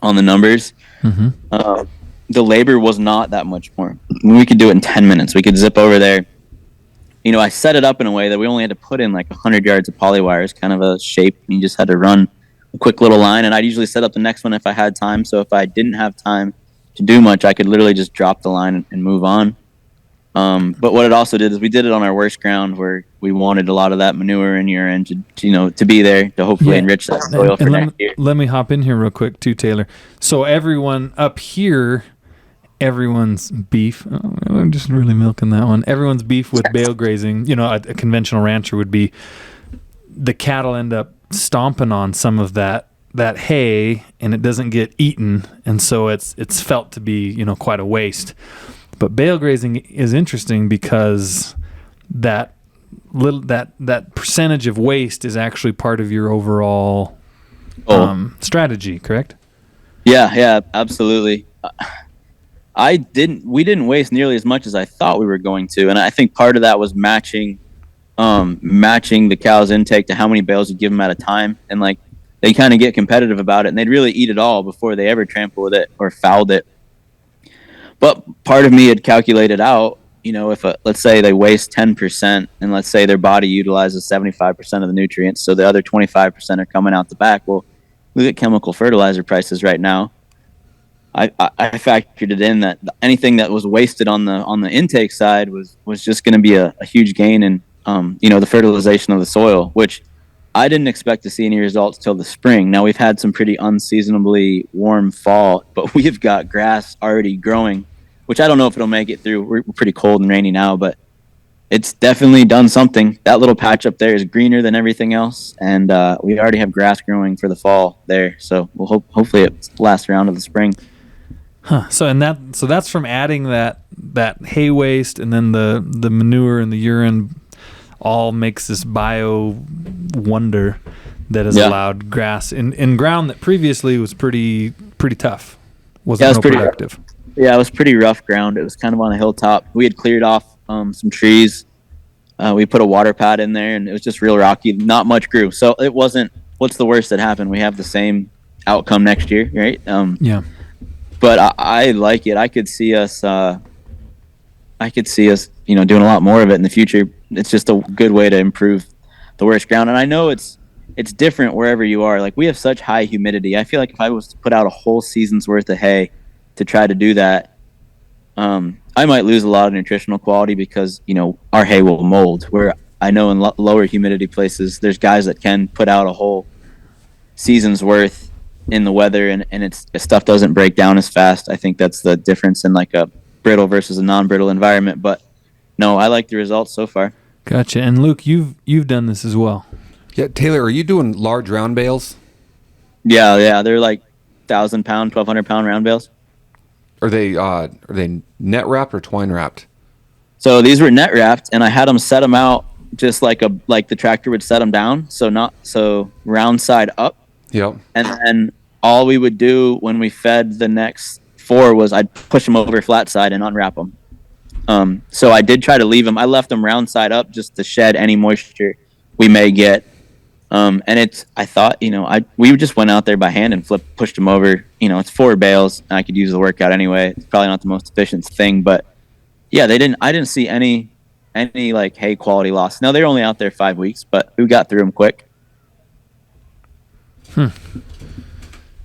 on the numbers. Mm-hmm. The labor was not that much more. We could do it in 10 minutes. We could zip over there. I set it up in a way that we only had to put in like 100 yards of poly wires, kind of a shape. You just had to run a quick little line, and I'd usually set up the next one if I had time. So if I didn't have time to do much, I could literally just drop the line and move on. But what it also did is we did it on our worst ground where we wanted a lot of that manure and urine to be there to hopefully enrich that soil for next year. Let me hop in here real quick too, Taylor. So everyone up here, everyone's beef. I'm just really milking that one. Everyone's beef with bale grazing. A conventional rancher would be the cattle end up stomping on some of that hay, and it doesn't get eaten, and so it's felt to be quite a waste. But bale grazing is interesting because that percentage of waste is actually part of your overall strategy, correct? Yeah, absolutely. We didn't waste nearly as much as I thought we were going to, and I think part of that was matching the cow's intake to how many bales you give them at a time, and like they kind of get competitive about it, and they'd really eat it all before they ever trample with it or fouled it. But part of me had calculated out, if let's say they waste 10%, and let's say their body utilizes 75% of the nutrients, so the other 25% are coming out the back. Well, look at chemical fertilizer prices right now. I factored it in that anything that was wasted on the intake side was just going to be a huge gain in the fertilization of the soil, which I didn't expect to see any results till the spring. Now we've had some pretty unseasonably warm fall, but we've got grass already growing, which I don't know if it'll make it through. We're pretty cold and rainy now, but it's definitely done something. That little patch up there is greener than everything else, and we already have grass growing for the fall there. So we'll hopefully it lasts around to the spring. Huh. So that's from adding that hay waste, and then the manure and the urine all makes this bio wonder that has allowed grass in ground that previously was pretty tough. Wasn't productive. Yeah, it was pretty rough ground. It was kind of on a hilltop. We had cleared off some trees. We put a water pad in there, and it was just real rocky. Not much grew. So it wasn't, what's the worst that happened? We have the same outcome next year, right? Yeah. But I like it. I could see us doing a lot more of it in the future. It's just a good way to improve the worst ground. And I know it's different wherever you are. Like, we have such high humidity. I feel like if I was to put out a whole season's worth of hay to try to do that, I might lose a lot of nutritional quality because, our hay will mold. Where I know in lower humidity places, there's guys that can put out a whole season's worth in the weather, and stuff doesn't break down as fast. I think that's the difference in like a brittle versus a non-brittle environment. But no, I like the results so far. Gotcha. And Luke, you've done this as well. Yeah, Taylor, are you doing large round bales? Yeah, they're like 1,000-pound, 1,200-pound round bales. Are they net wrapped or twine wrapped? So these were net wrapped, and I had them set them out just like the tractor would set them down, so round side up. Yep. And then all we would do when we fed the next 4 was I'd push them over flat side and unwrap them. So I did try to leave them. I left them round side up just to shed any moisture we may get. And I thought, we just went out there by hand and pushed them over. It's 4 bales, and I could use the workout anyway. It's probably not the most efficient thing, but yeah, I didn't see any like hay quality loss. No, they're only out there 5 weeks, but we got through them quick.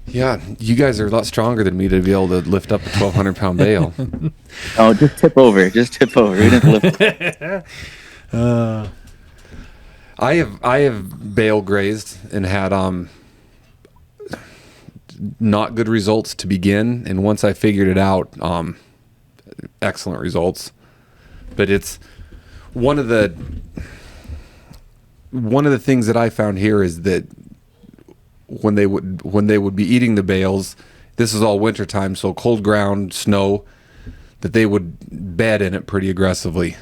Yeah, you guys are a lot stronger than me to be able to lift up a 1,200-pound bale. Oh, just tip over. We didn't lift. I have bale grazed and had not good results to begin, and once I figured it out, excellent results. But it's one of the things that I found here is that when they would be eating the bales, this is all wintertime, so cold ground, snow, that they would bed in it pretty aggressively.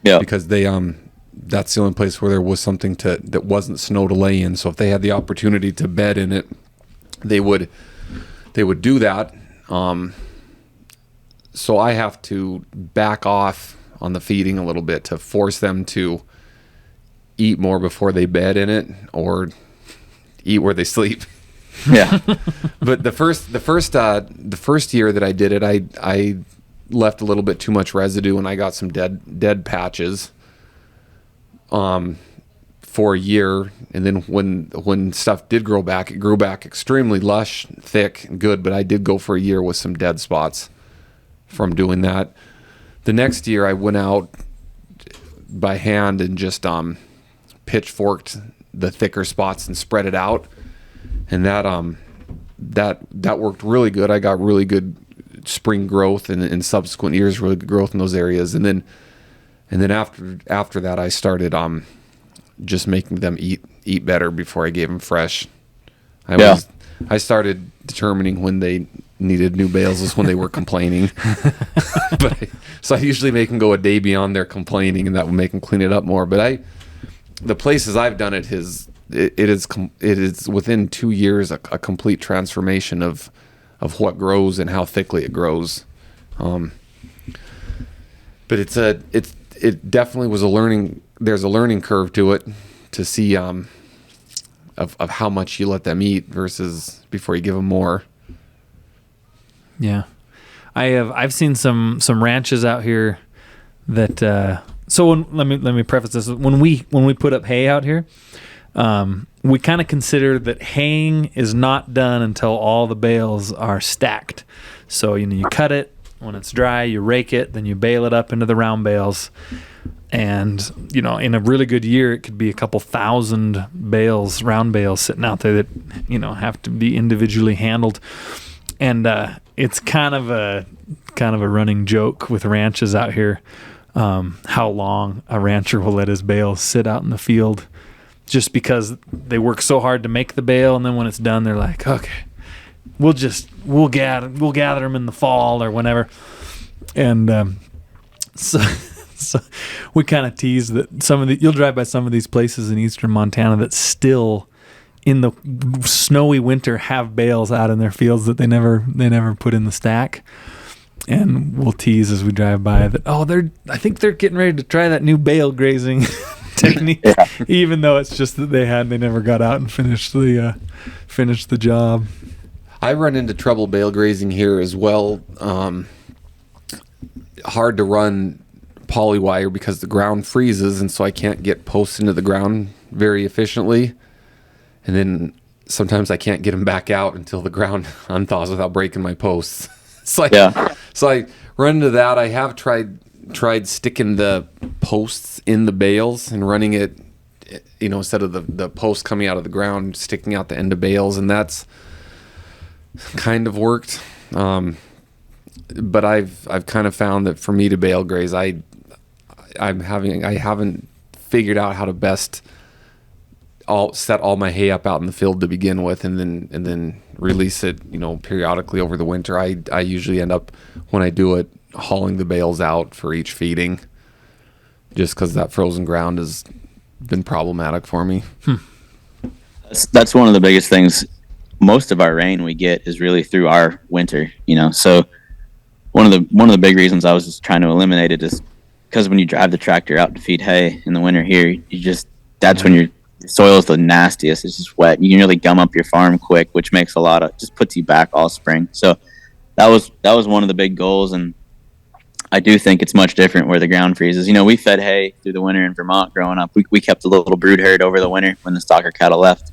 Yeah. Because they that's the only place where there was something that wasn't snow to lay in. So if they had the opportunity to bed in it, they would do that. So I have to back off on the feeding a little bit to force them to eat more before they bed in it or eat where they sleep. Yeah. But the first year that I did it, I left a little bit too much residue and I got some dead patches for a year. And then when stuff did grow back, it grew back extremely lush, thick, and good, but I did go for a year with some dead spots from doing that. The next year I went out by hand and just pitchforked the thicker spots and spread it out, and that worked really good. I got really good spring growth and in subsequent years really good growth in those areas, and then after that I started just making them eat better before I gave them fresh. I started determining when they needed new bales is when they were complaining. So I usually make them go a day beyond their complaining, and that would make them clean it up more. But the places I've done it is within 2 years a complete transformation of what grows and how thickly it grows. But it definitely was there's a learning curve to it to see of how much you let them eat versus before you give them more. Yeah. I've seen some ranches out here that so let me preface this. When we put up hay out here, we kind of consider that haying is not done until all the bales are stacked. So you cut it when it's dry, you rake it, then you bale it up into the round bales. And in a really good year, it could be a couple thousand bales, round bales sitting out there that have to be individually handled. And it's kind of a running joke with ranches out here, how long a rancher will let his bales sit out in the field, just because they work so hard to make the bale, and then when it's done, they're like, okay, we'll gather them in the fall or whenever. And so we kind of tease that you'll drive by some of these places in eastern Montana that still in the snowy winter have bales out in their fields that they never put in the stack. And we'll tease as we drive by that, I think they're getting ready to try that new bale grazing technique, yeah. Even though it's just that they never got out and finished the job. I run into trouble bale grazing here as well. Hard to run polywire because the ground freezes, and so I can't get posts into the ground very efficiently. And then sometimes I can't get them back out until the ground unthaws without breaking my posts. So I run into that. I have tried sticking the posts in the bales and running it, instead of the post coming out of the ground, sticking out the end of bales, and that's kind of worked. But I've kind of found that for me to bale graze, I haven't figured out how to best set all my hay up out in the field to begin with, and then release it, periodically over the winter. I usually end up, when I do it, hauling the bales out for each feeding, just because that frozen ground has been problematic for me. That's one of the biggest things. Most of our rain we get is really through our winter, So one of the big reasons I was just trying to eliminate it is because when you drive the tractor out to feed hay in the winter here, that's when your soil is the nastiest. It's just wet. You can really gum up your farm quick, which makes just puts you back all spring. So that was one of the big goals, and I do think it's much different where the ground freezes. We fed hay through the winter in Vermont growing up. We kept a little brood herd over the winter when the stocker cattle left.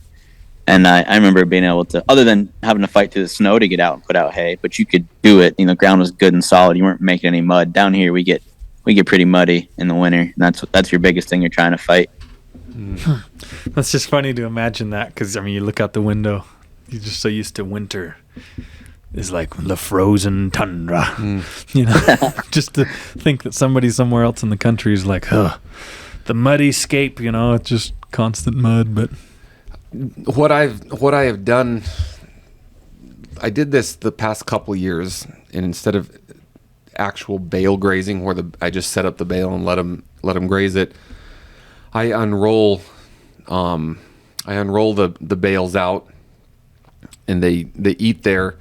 And I remember being able to, other than having to fight through the snow to get out and put out hay, but you could do it. The ground was good and solid. You weren't making any mud. Down here, we get pretty muddy in the winter. And that's your biggest thing you're trying to fight. That's just funny to imagine that, because you look out the window, you're just so used to winter. Is like the frozen tundra, just to think that somebody somewhere else in the country is like, the muddy scape, it's just constant mud. But what I have done, I did this the past couple of years, and instead of actual bale grazing, where I just set up the bale and let them graze it, I unroll the bales out, and they eat there.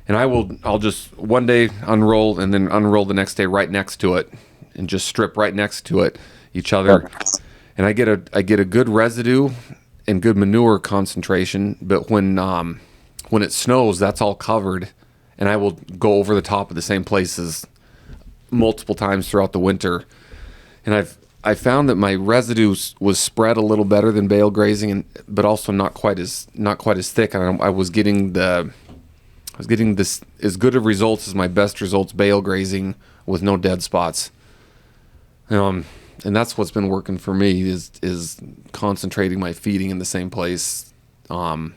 And I'll just one day unroll and then unroll the next day right next to it, and just strip right next to it each other. And I get a good residue and good manure concentration. But when it snows, that's all covered, and I will go over the top of the same places multiple times throughout the winter. And I found that my residue was spread a little better than bale grazing, but also not quite as thick. And I was getting this as good of results as my best results bale grazing with no dead spots. And that's what's been working for me is concentrating my feeding in the same place. When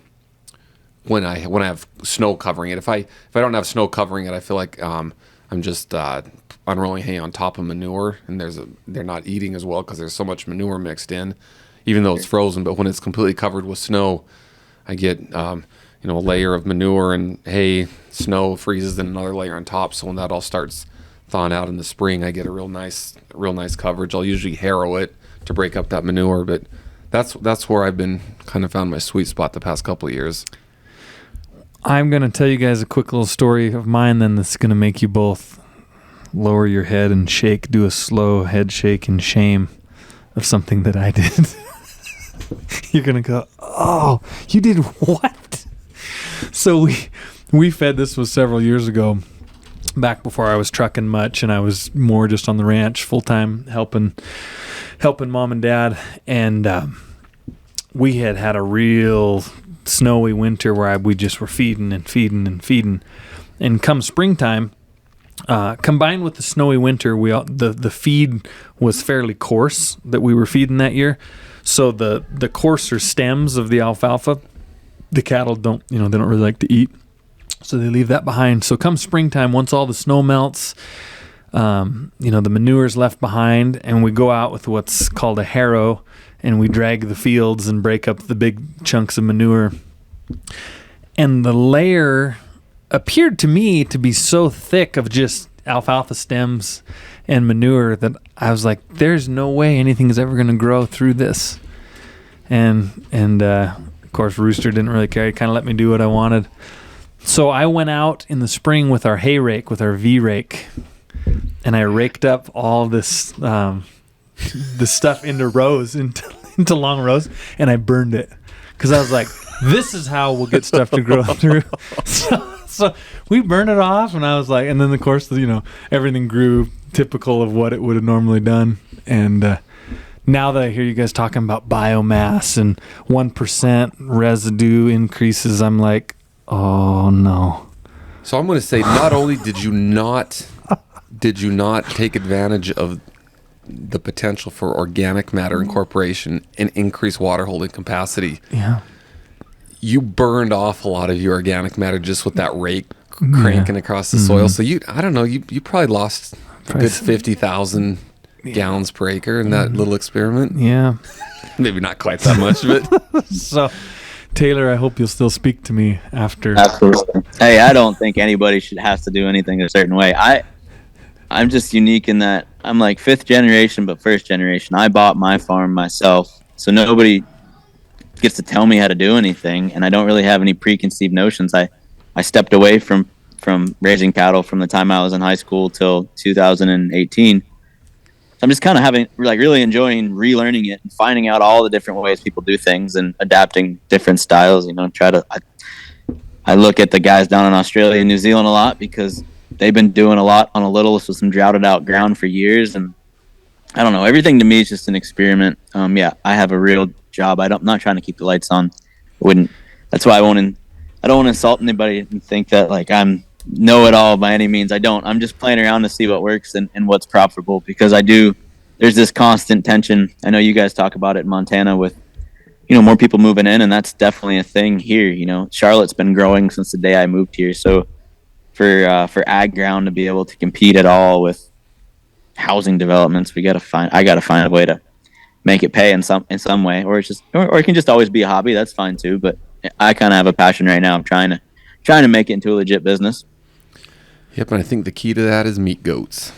I have snow covering it, if I don't have snow covering it, I feel like I'm just unrolling hay on top of manure, and they're not eating as well because there's so much manure mixed in, even though it's frozen. But when it's completely covered with snow, I get a layer of manure and hay, snow freezes, then another layer on top. So when that all starts thawing out in the spring, I get a real nice coverage. I'll usually harrow it to break up that manure, but that's where I've been kind of found my sweet spot the past couple of years. I'm going to tell you guys a quick little story of mine then that's going to make you both lower your head and do a slow head shake in shame of something that I did. You're going to go, oh, you did what? So we fed, this was several years ago, back before I was trucking much, and I was more just on the ranch full time helping mom and dad. And we had a real snowy winter where we just were feeding. And come springtime, combined with the snowy winter, the feed was fairly coarse that we were feeding that year. So the coarser stems of the alfalfa, the cattle don't really like to eat, so they leave that behind. So come springtime, once all the snow melts, the manure's left behind, and we go out with what's called a harrow, and we drag the fields and break up the big chunks of manure. And the layer appeared to me to be so thick of just alfalfa stems and manure that I was like, there's no way anything is ever going to grow through this. And of course, Rooster didn't really care. He kind of let me do what I wanted. So I went out in the spring with our hay rake, with our V rake, and I raked up all this the stuff into rows, into long rows, and I burned it because I was like, this is how we'll get stuff to grow through. So we burned it off, and I was like, and then of course, everything grew typical of what it would have normally done. And now that I hear you guys talking about biomass and 1% residue increases, I'm like, oh no. So I'm going to say, not only did you not take advantage of the potential for organic matter incorporation and increase water holding capacity. Yeah. You burned off a lot of your organic matter just with that rake cranking across the soil. So you probably lost a good 50,000 gallons per acre in that little experiment. Yeah. Maybe not quite that much, but So, Taylor, I hope you'll still speak to me after. Absolutely. Hey, I don't think anybody should have to do anything a certain way. I'm just unique in that I'm like 5th generation, but 1st generation. I bought my farm myself, so nobody gets to tell me how to do anything, and I don't really have any preconceived notions. I stepped away from raising cattle from the time I was in high school till 2018. I'm just kind of really enjoying relearning it and finding out all the different ways people do things and adapting different styles. I look at the guys down in Australia and New Zealand a lot because they've been doing a lot on a littlest with some droughted out ground for years. And I don't know, everything to me is just an experiment. I have a real job. I'm not trying to keep the lights on. That's why I don't want to insult anybody and think that like I'm know it all by any means. I don't. I'm just playing around to see what works and what's profitable, because there's this constant tension. I know you guys talk about it in Montana with, more people moving in, and that's definitely a thing here. Charlotte's been growing since the day I moved here. So for ag ground to be able to compete at all with housing developments, I got to find a way to make it pay in some way, or it can just always be a hobby. That's fine too. But I kind of have a passion right now. I'm trying to make it into a legit business. Yep, and I think the key to that is meat goats.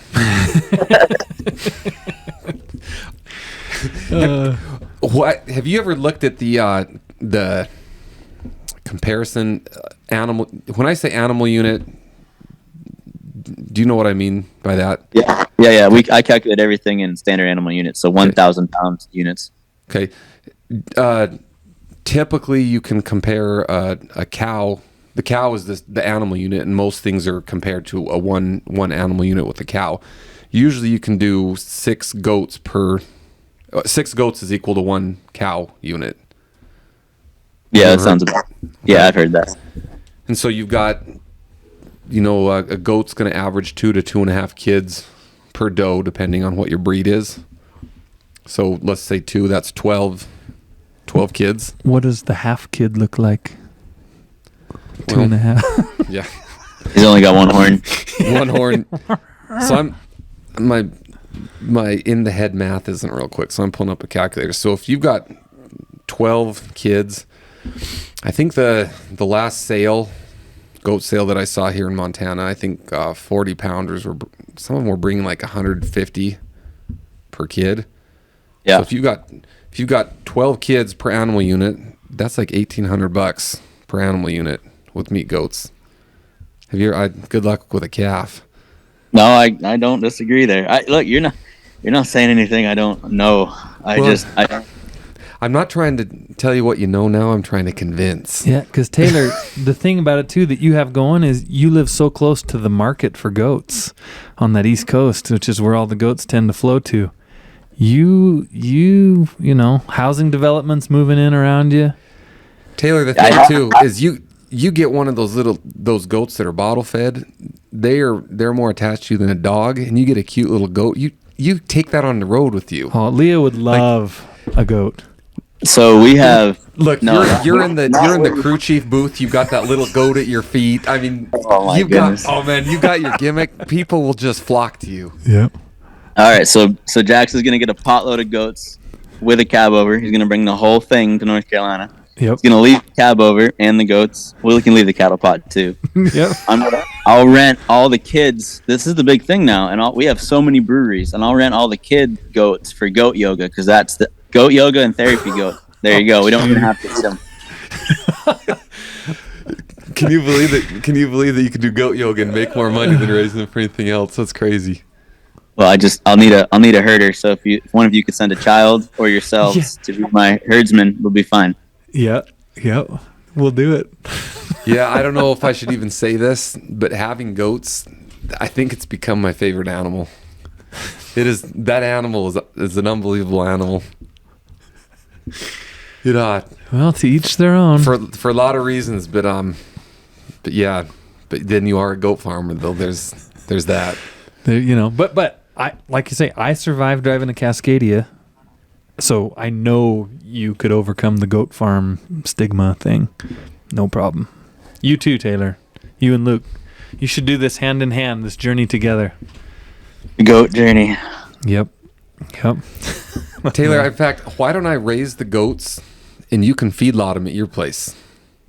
What have you ever looked at the comparison animal? When I say animal unit, do you know what I mean by that? Yeah. I calculate everything in standard animal units, so 1,000 pound units. Okay. Typically, you can compare a cow. The cow is the animal unit, and most things are compared to a one animal unit with a cow. Usually, you can do 6 goats 6 goats is equal to 1 cow unit. Yeah, that sounds about. Yeah, I've heard that. And so you've got, a goat's going to average 2 to 2.5 kids per doe, depending on what your breed is. So let's say 2. That's 12 kids. What does the half kid look like? 2.5. Yeah. He's only got 1 horn. 1 horn. So my in the head math isn't real quick, so I'm pulling up a calculator. So if you've got 12 kids, I think the last goat sale that I saw here in Montana, I think 40 pounders some of them were bringing like 150 per kid. Yeah. So if you've got 12 kids per animal unit, that's like $1,800 per animal unit with meat goats. Good luck with a calf. No, I don't disagree there. Look, you're not saying anything I don't know. I'm not trying to tell you what you know now. I'm trying to convince. Yeah, because Taylor, the thing about it too that you have going is you live so close to the market for goats on that East Coast, which is where all the goats tend to flow to. You know, housing developments moving in around you. Taylor, the thing too is you get one of those goats that are bottle fed. They're more attached to you than a dog, and you get a cute little goat. You take that on the road with you. Oh, Leah would love a goat. So we have you're in the crew chief booth. You've got that little goat at your feet. I mean, you got your gimmick. People will just flock to you. Yep. All right, so Jaxon's gonna get a potload of goats with a cab over. He's gonna bring the whole thing to North Carolina. Yep. He's gonna leave the cab over and the goats. We can leave the cattle pot too. Yep. I'll rent all the kids. This is the big thing now, and we have so many breweries, and I'll rent all the kid goats for goat yoga, because that's the goat yoga and therapy goat. There you go. We don't even have to eat them. Can you believe that? Can you believe that you can do goat yoga and make more money than raising them for anything else? That's crazy. Well, I'll need a herder. So if one of you could send a child or yourselves to be my herdsman, we'll be fine. Yeah. We'll do it. Yeah, I don't know if I should even say this, but having goats, I think it's become my favorite animal. That animal is an unbelievable animal. Well, to each their own. For a lot of reasons, but yeah, but then you are a goat farmer though. There's that. But I, like you say, I survived driving a Cascadia, so I know you could overcome the goat farm stigma thing. No problem. You too, Taylor. You and Luke. You should do this hand in hand, this journey together. Goat journey. Yep. Taylor, in fact, why don't I raise the goats and you can feedlot them at your place?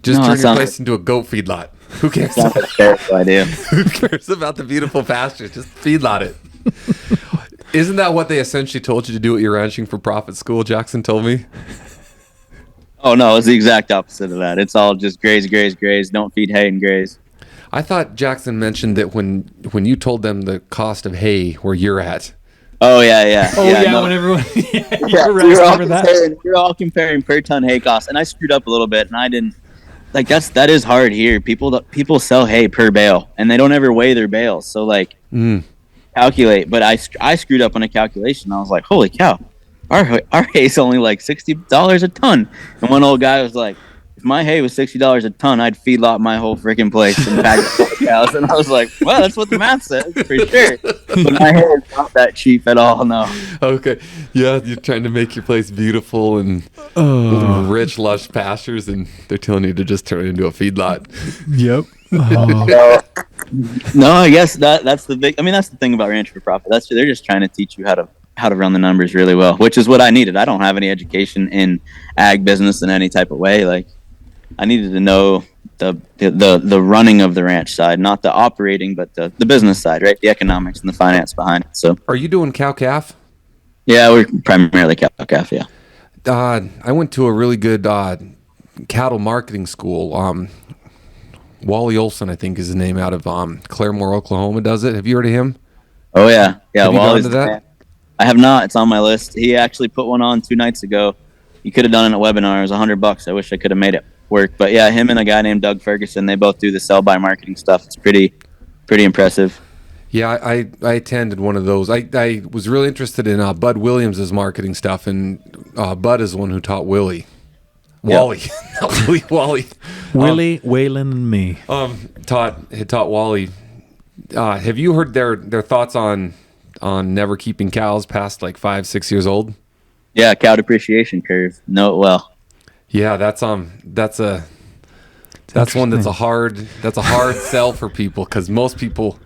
Just No, turn that your sounds place into a goat feedlot. Who cares? Sounds like a terrible idea. Who cares about the beautiful pastures? Just feedlot it. Isn't that what they essentially told you to do at your ranching for profit school? Jaxon told me. Oh no, it's the exact opposite of that. It's all just graze, graze, graze. Don't feed hay and graze. I thought Jaxon mentioned that when you told them the cost of hay where you're at. Oh yeah. Oh yeah, no. when everyone You're all comparing per ton hay costs, and I screwed up a little bit, and I didn't like that is hard here. People sell hay per bale, and they don't ever weigh their bales, so like calculate. But I screwed up on a calculation. I was like, holy cow, our hay's only like $60 a ton, and one old guy was like, if my hay was $60 a ton, I'd feedlot my whole freaking place and pack it full of cows. And I was like, well, that's what the math says for sure. But my hay is not that cheap at all, no. Okay. Yeah, you're trying to make your place beautiful and rich, lush pastures, and they're telling you to just turn it into a feedlot. Yep. No, I guess that's the big. I mean, that's the thing about Ranch for Profit. They're just trying to teach you how to run the numbers really well, which is what I needed. I don't have any education in ag business in any type of way. Like, I needed to know the running of the ranch side, not the operating, but the business side, right? The economics and the finance behind it. So, are you doing cow-calf? Yeah, we're primarily cow-calf, yeah. I went to a really good cattle marketing school. Wally Olson, I think, is his name, out of Claremore, Oklahoma. Does it? Have you heard of him? Oh yeah. Have you Wally's gone to that? I have not. It's on my list. He actually put one on 2 nights ago. You could have done it in a webinar. It was $100. I wish I could have made it work. But yeah, him and a guy named Doug Ferguson, they both do the sell-by marketing stuff. It's pretty impressive. Yeah, I attended one of those. I was really interested in Bud Williams' marketing stuff, and Bud is the one who taught Wally. Not Willie, Wally. Willie, Waylon, and me. Had taught Wally. Have you heard their thoughts on never keeping cows past like 5-6 years old? Yeah, cow depreciation curve. Know it well. Yeah, that's one that's a hard sell for people, because most people,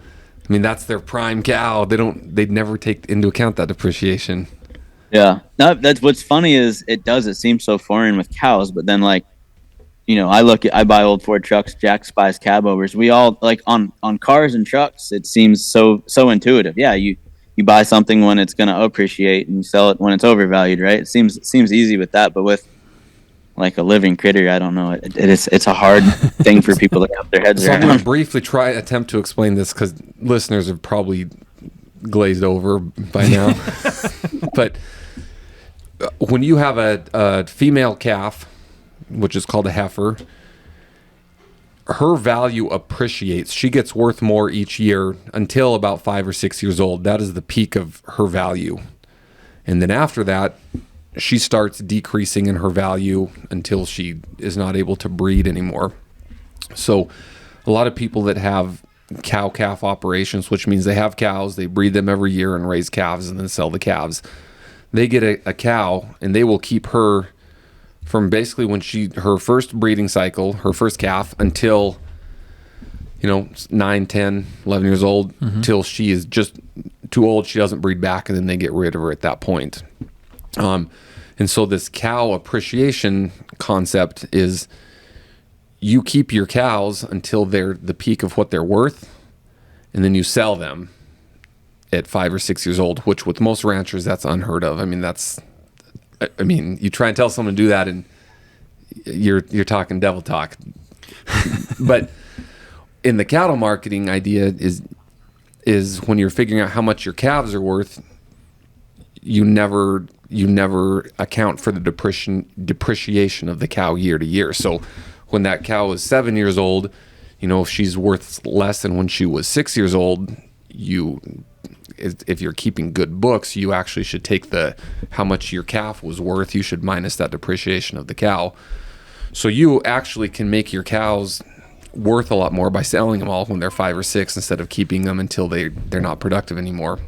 I mean, that's their prime cow. They'd never take into account that depreciation. Yeah, no, that's what's funny is it seems so foreign with cows, but then like, you know, I buy old Ford trucks, Jack buys cab overs. We all like on cars and trucks. It seems so intuitive. Yeah, you buy something when it's going to appreciate and you sell it when it's overvalued, right? It seems easy with that, but with like a living critter, I don't know. It's a hard thing for people to cut their heads So I'm around. going to briefly attempt to explain this, because listeners have probably glazed over by now. But when you have a female calf, which is called a heifer, her value appreciates. She gets worth more each year until about 5 or 6 years old. That is the peak of her value. And then after that, she starts decreasing in her value until she is not able to breed anymore. So a lot of people that have cow-calf operations, which means they have cows, they breed them every year and raise calves and then sell the calves. They get a cow and they will keep her from basically when her first breeding cycle, her first calf, until 9, 10, 11 years old, till she is just too old, she doesn't breed back, and then they get rid of her at that point. And so this cow appreciation concept is you keep your cows until they're the peak of what they're worth, and then you sell them at 5 or 6 years old, which with most ranchers, that's unheard of. I mean, you try and tell someone to do that, and you're talking devil talk. But in the cattle marketing idea is when you're figuring out how much your calves are worth, you never account for the depreciation of the cow year to year. So when that cow is 7 years old, if she's worth less than when she was 6 years old, if you're keeping good books, you actually should take how much your calf was worth. You should minus that depreciation of the cow. So you actually can make your cows worth a lot more by selling them all when they're 5 or 6 instead of keeping them until they're not productive anymore.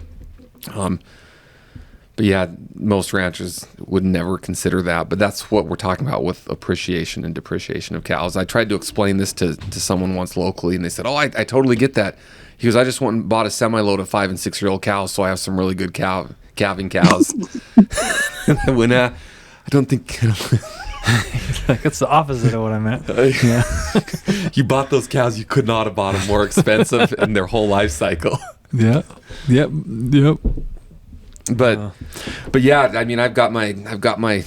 But yeah, most ranchers would never consider that. But that's what we're talking about with appreciation and depreciation of cows. I tried to explain this to someone once locally, and they said, "Oh, I totally get that." He goes, "I just went and bought a semi-load of 5 and 6 year old cows, so I have some really good calving cows. And I went, I don't think. Like, it's the opposite of what I meant. Yeah. You bought those cows. You could not have bought them more expensive in their whole life cycle. Yeah. Yep. But yeah, I mean, I've got my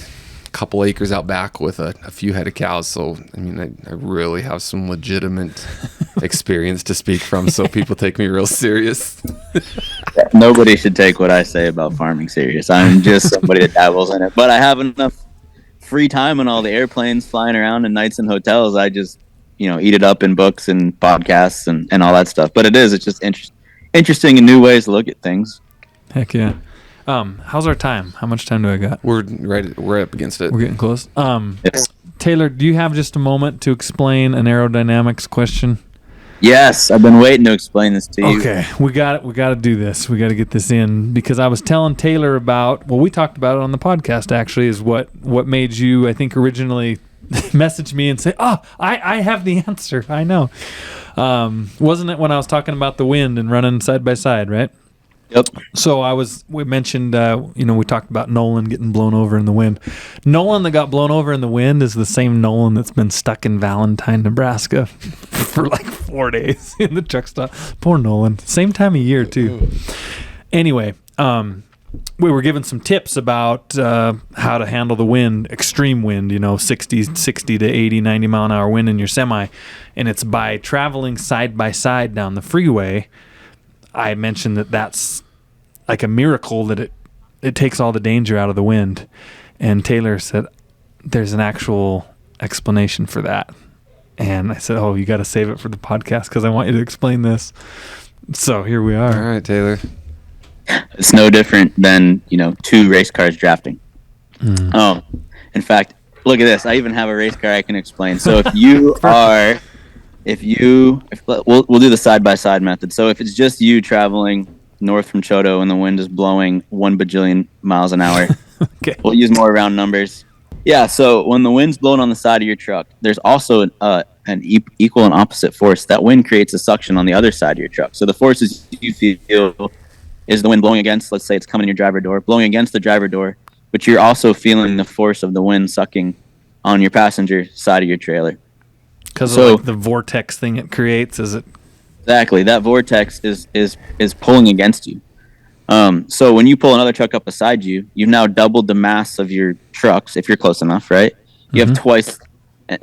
couple acres out back with a few head of cows. So, I mean, I really have some legitimate experience to speak from. So people take me real serious. Nobody should take what I say about farming serious. I'm just somebody that dabbles in it. But I have enough free time on all the airplanes flying around and nights in hotels. I just, eat it up in books and podcasts and all that stuff. But it's just interesting and new ways to look at things. Heck yeah. How's our time? How much time do I got? We're up against it. We're getting close. Yes. Taylor, do you have just a moment to explain an aerodynamics question? Yes, I've been waiting to explain this to you. Okay, we got to do this. We got to get this in because I was telling Taylor about. Well, we talked about it on the podcast. Actually, is what made you, I think, originally message me and say, "Oh, I have the answer. I know." Wasn't it when I was talking about the wind and running side by side, right? Yep. So we mentioned, we talked about Nolan getting blown over in the wind. Nolan that got blown over in the wind is the same Nolan that's been stuck in Valentine, Nebraska for like 4 days in the truck stop. Poor Nolan. Same time of year, too. Anyway, we were given some tips about how to handle the wind, extreme wind, 60 to 80, 90 mile an hour wind in your semi. And it's by traveling side by side down the freeway. I mentioned that's like a miracle that it takes all the danger out of the wind. And Taylor said, there's an actual explanation for that. And I said, oh, you got to save it for the podcast because I want you to explain this. So here we are. All right, Taylor. It's no different than, two race cars drafting. Mm. Oh, in fact, look at this. I even have a race car I can explain. So if you are... we'll do the side-by-side method. So if it's just you traveling north from Choteau and the wind is blowing 1 bajillion miles an hour, Okay. We'll use more round numbers. Yeah, so when the wind's blowing on the side of your truck, there's also an equal and opposite force. That wind creates a suction on the other side of your truck. So the forces you feel is the wind blowing against, let's say it's coming in your driver door, blowing against the driver door, but you're also feeling the force of the wind sucking on your passenger side of your trailer. Because of the vortex thing it creates, is it? Exactly. That vortex is pulling against you. So when you pull another truck up beside you, you've now doubled the mass of your trucks, if you're close enough, right? You have twice.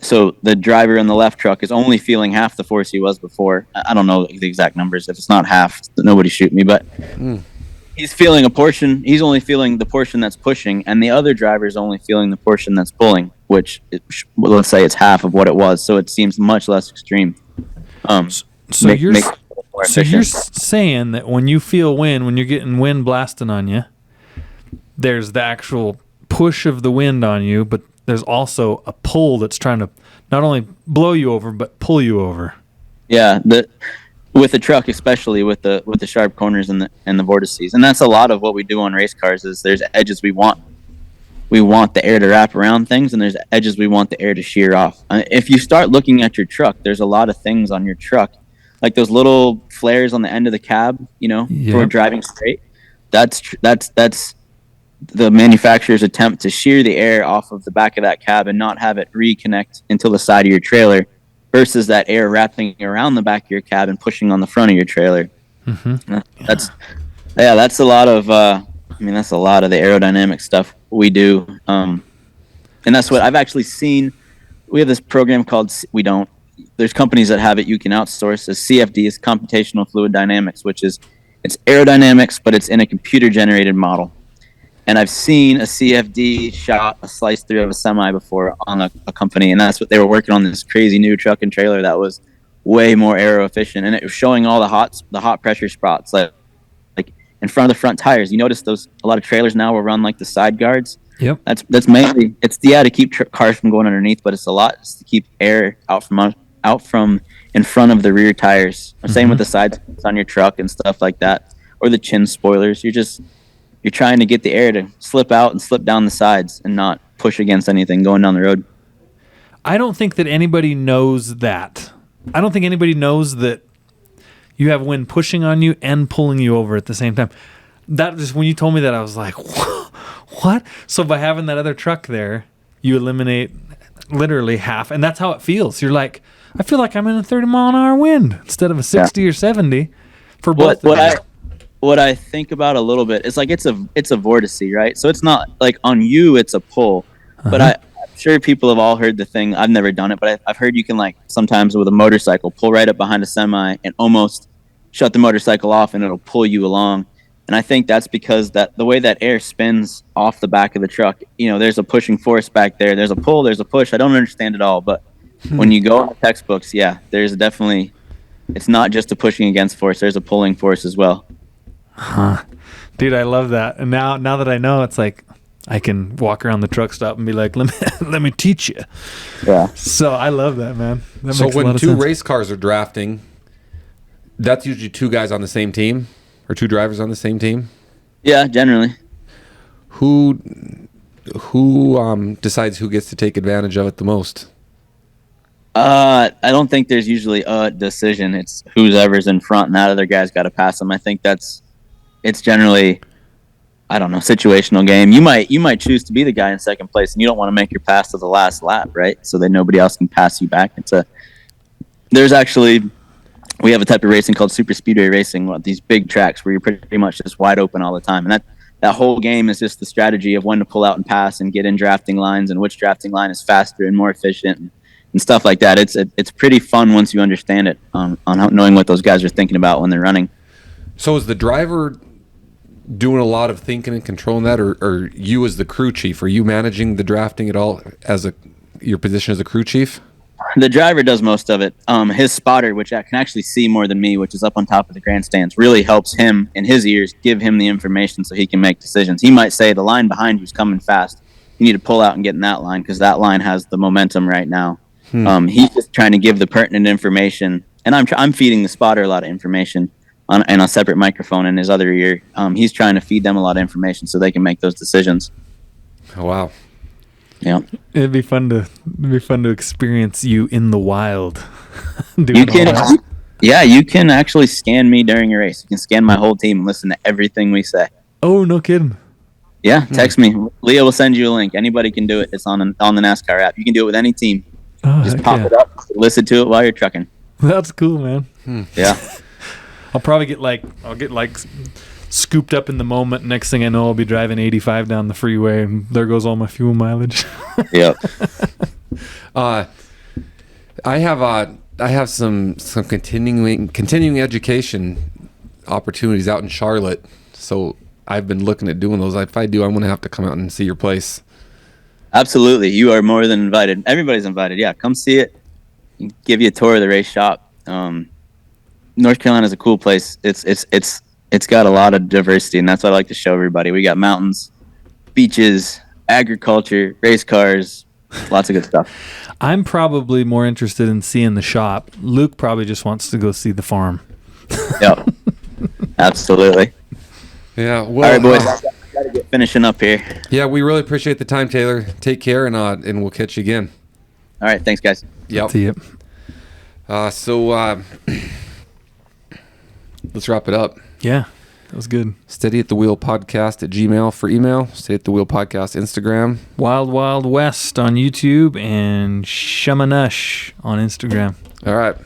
So the driver in the left truck is only feeling half the force he was before. I don't know the exact numbers. If it's not half, nobody shoot me. But he's feeling a portion. He's only feeling the portion that's pushing, and the other driver is only feeling the portion that's pulling, which let's say it's half of what it was. So it seems much less extreme. So you're saying that when you feel wind, when you're getting wind blasting on you, there's the actual push of the wind on you, but there's also a pull that's trying to not only blow you over but pull you over. Yeah, with the truck, especially with the sharp corners and the vortices, and that's a lot of what we do on race cars. Is there's edges we want the air to wrap around things, and there's edges we want the air to shear off. If you start looking at your truck, there's a lot of things on your truck, like those little flares on the end of the cab, for driving straight. That's the manufacturer's attempt to shear the air off of the back of that cab and not have it reconnect until the side of your trailer, versus that air wrapping around the back of your cab and pushing on the front of your trailer. Mm-hmm. That's a lot of that's a lot of the aerodynamic stuff we do. And that's what I've actually seen. We have this program called there's companies that have it you can outsource. As CFD is computational fluid dynamics, which is it's aerodynamics, but it's in a computer generated model. And I've seen a CFD shot a slice through of a semi before on a company, and that's what they were working on, this crazy new truck and trailer that was way more aero efficient, and it was showing all the hot pressure spots like in front of the front tires. You notice a lot of trailers now will run like the side guards. Yep. That's mainly to keep cars from going underneath, but it's to keep air out from in front of the rear tires. Same with the sides on your truck and stuff like that, or the chin spoilers. You're trying to get the air to slip out and slip down the sides and not push against anything going down the road. I don't think that anybody knows that. I don't think anybody knows that you have wind pushing on you and pulling you over at the same time. that just, when you told me that, I was like, what? So by having that other truck there, you eliminate literally half, and that's how it feels. You're like, I feel like I'm in a 30-mile-an-hour wind instead of a 60 or 70 for both of you. What I think about a little bit is like it's a vortice, right? So it's not like on you, it's a pull. But I'm sure people have all heard the thing. I've never done it, but I've heard you can, like, sometimes with a motorcycle, pull right up behind a semi and almost shut the motorcycle off, and it'll pull you along. And I think that's because that the way that air spins off the back of the truck, you know, there's a pushing force back there. There's a pull, there's a push. I don't understand it all, but when you go in the textbooks, yeah, there's definitely, it's not just a pushing against force. There's a pulling force as well. Huh. Dude, I love that. And now that I know, it's like I can walk around the truck stop and be like, let me teach you. Yeah. So I love that, man. That So makes a lot when of two sense. race cars are drafting, that's usually two guys on the same team or two drivers on the same team? Yeah, generally. Who decides who gets to take advantage of it the most? I don't think there's usually a decision. It's whoever's in front, and that other guy's got to pass them. I think it's generally, I don't know, situational game. You might choose to be the guy in second place, and you don't want to make your pass to the last lap, right? So that nobody else can pass you back. We have a type of racing called super speedway racing, these big tracks where you're pretty much just wide open all the time. And that whole game is just the strategy of when to pull out and pass and get in drafting lines and which drafting line is faster and more efficient and stuff like that. It's pretty fun once you understand it, on knowing what those guys are thinking about when they're running. So is the driver doing a lot of thinking and controlling that, or you as the crew chief? Are you managing the drafting at all as your position as a crew chief? The driver does most of it. His spotter, which I can actually see more than me, which is up on top of the grandstands, really helps him in his ears, give him the information so he can make decisions. He might say, the line behind you is coming fast. You need to pull out and get in that line because that line has the momentum right now. He's just trying to give the pertinent information, and I'm feeding the spotter a lot of information on a separate microphone in his other ear. He's trying to feed them a lot of information so they can make those decisions. Oh, wow. Yeah, It'd be fun to experience you in the wild. you can actually scan me during a race. You can scan my whole team and listen to everything we say. Oh, no kidding. Yeah, text me. Leah will send you a link. Anybody can do it. It's on the NASCAR app. You can do it with any team. Oh, just pop it up, listen to it while you're trucking. That's cool, man. Yeah. I'll probably get scooped up in the moment. Next thing I know, I'll be driving 85 down the freeway, and there goes all my fuel mileage. Yep. I have some continuing education opportunities out in Charlotte, so I've been looking at doing those. If I do, I'm going to have to come out and see your place. Absolutely, you are more than invited. Everybody's invited. Yeah, come see it. Give you a tour of the race shop. North Carolina is a cool place. It's got a lot of diversity, and that's what I like to show everybody. We got mountains, beaches, agriculture, race cars, lots of good stuff. I'm probably more interested in seeing the shop. Luke probably just wants to go see the farm. Yep. Absolutely. Yeah. Well, all right, boys. I gotta get finishing up here. Yeah, we really appreciate the time, Taylor. Take care, and we'll catch you again. All right. Thanks, guys. Yep. See you. Let's wrap it up. Yeah, that was good. Steady at the Wheel Podcast at Gmail for email. Steady at the Wheel Podcast Instagram. Wild Wild West on YouTube and Shamanush on Instagram. All right.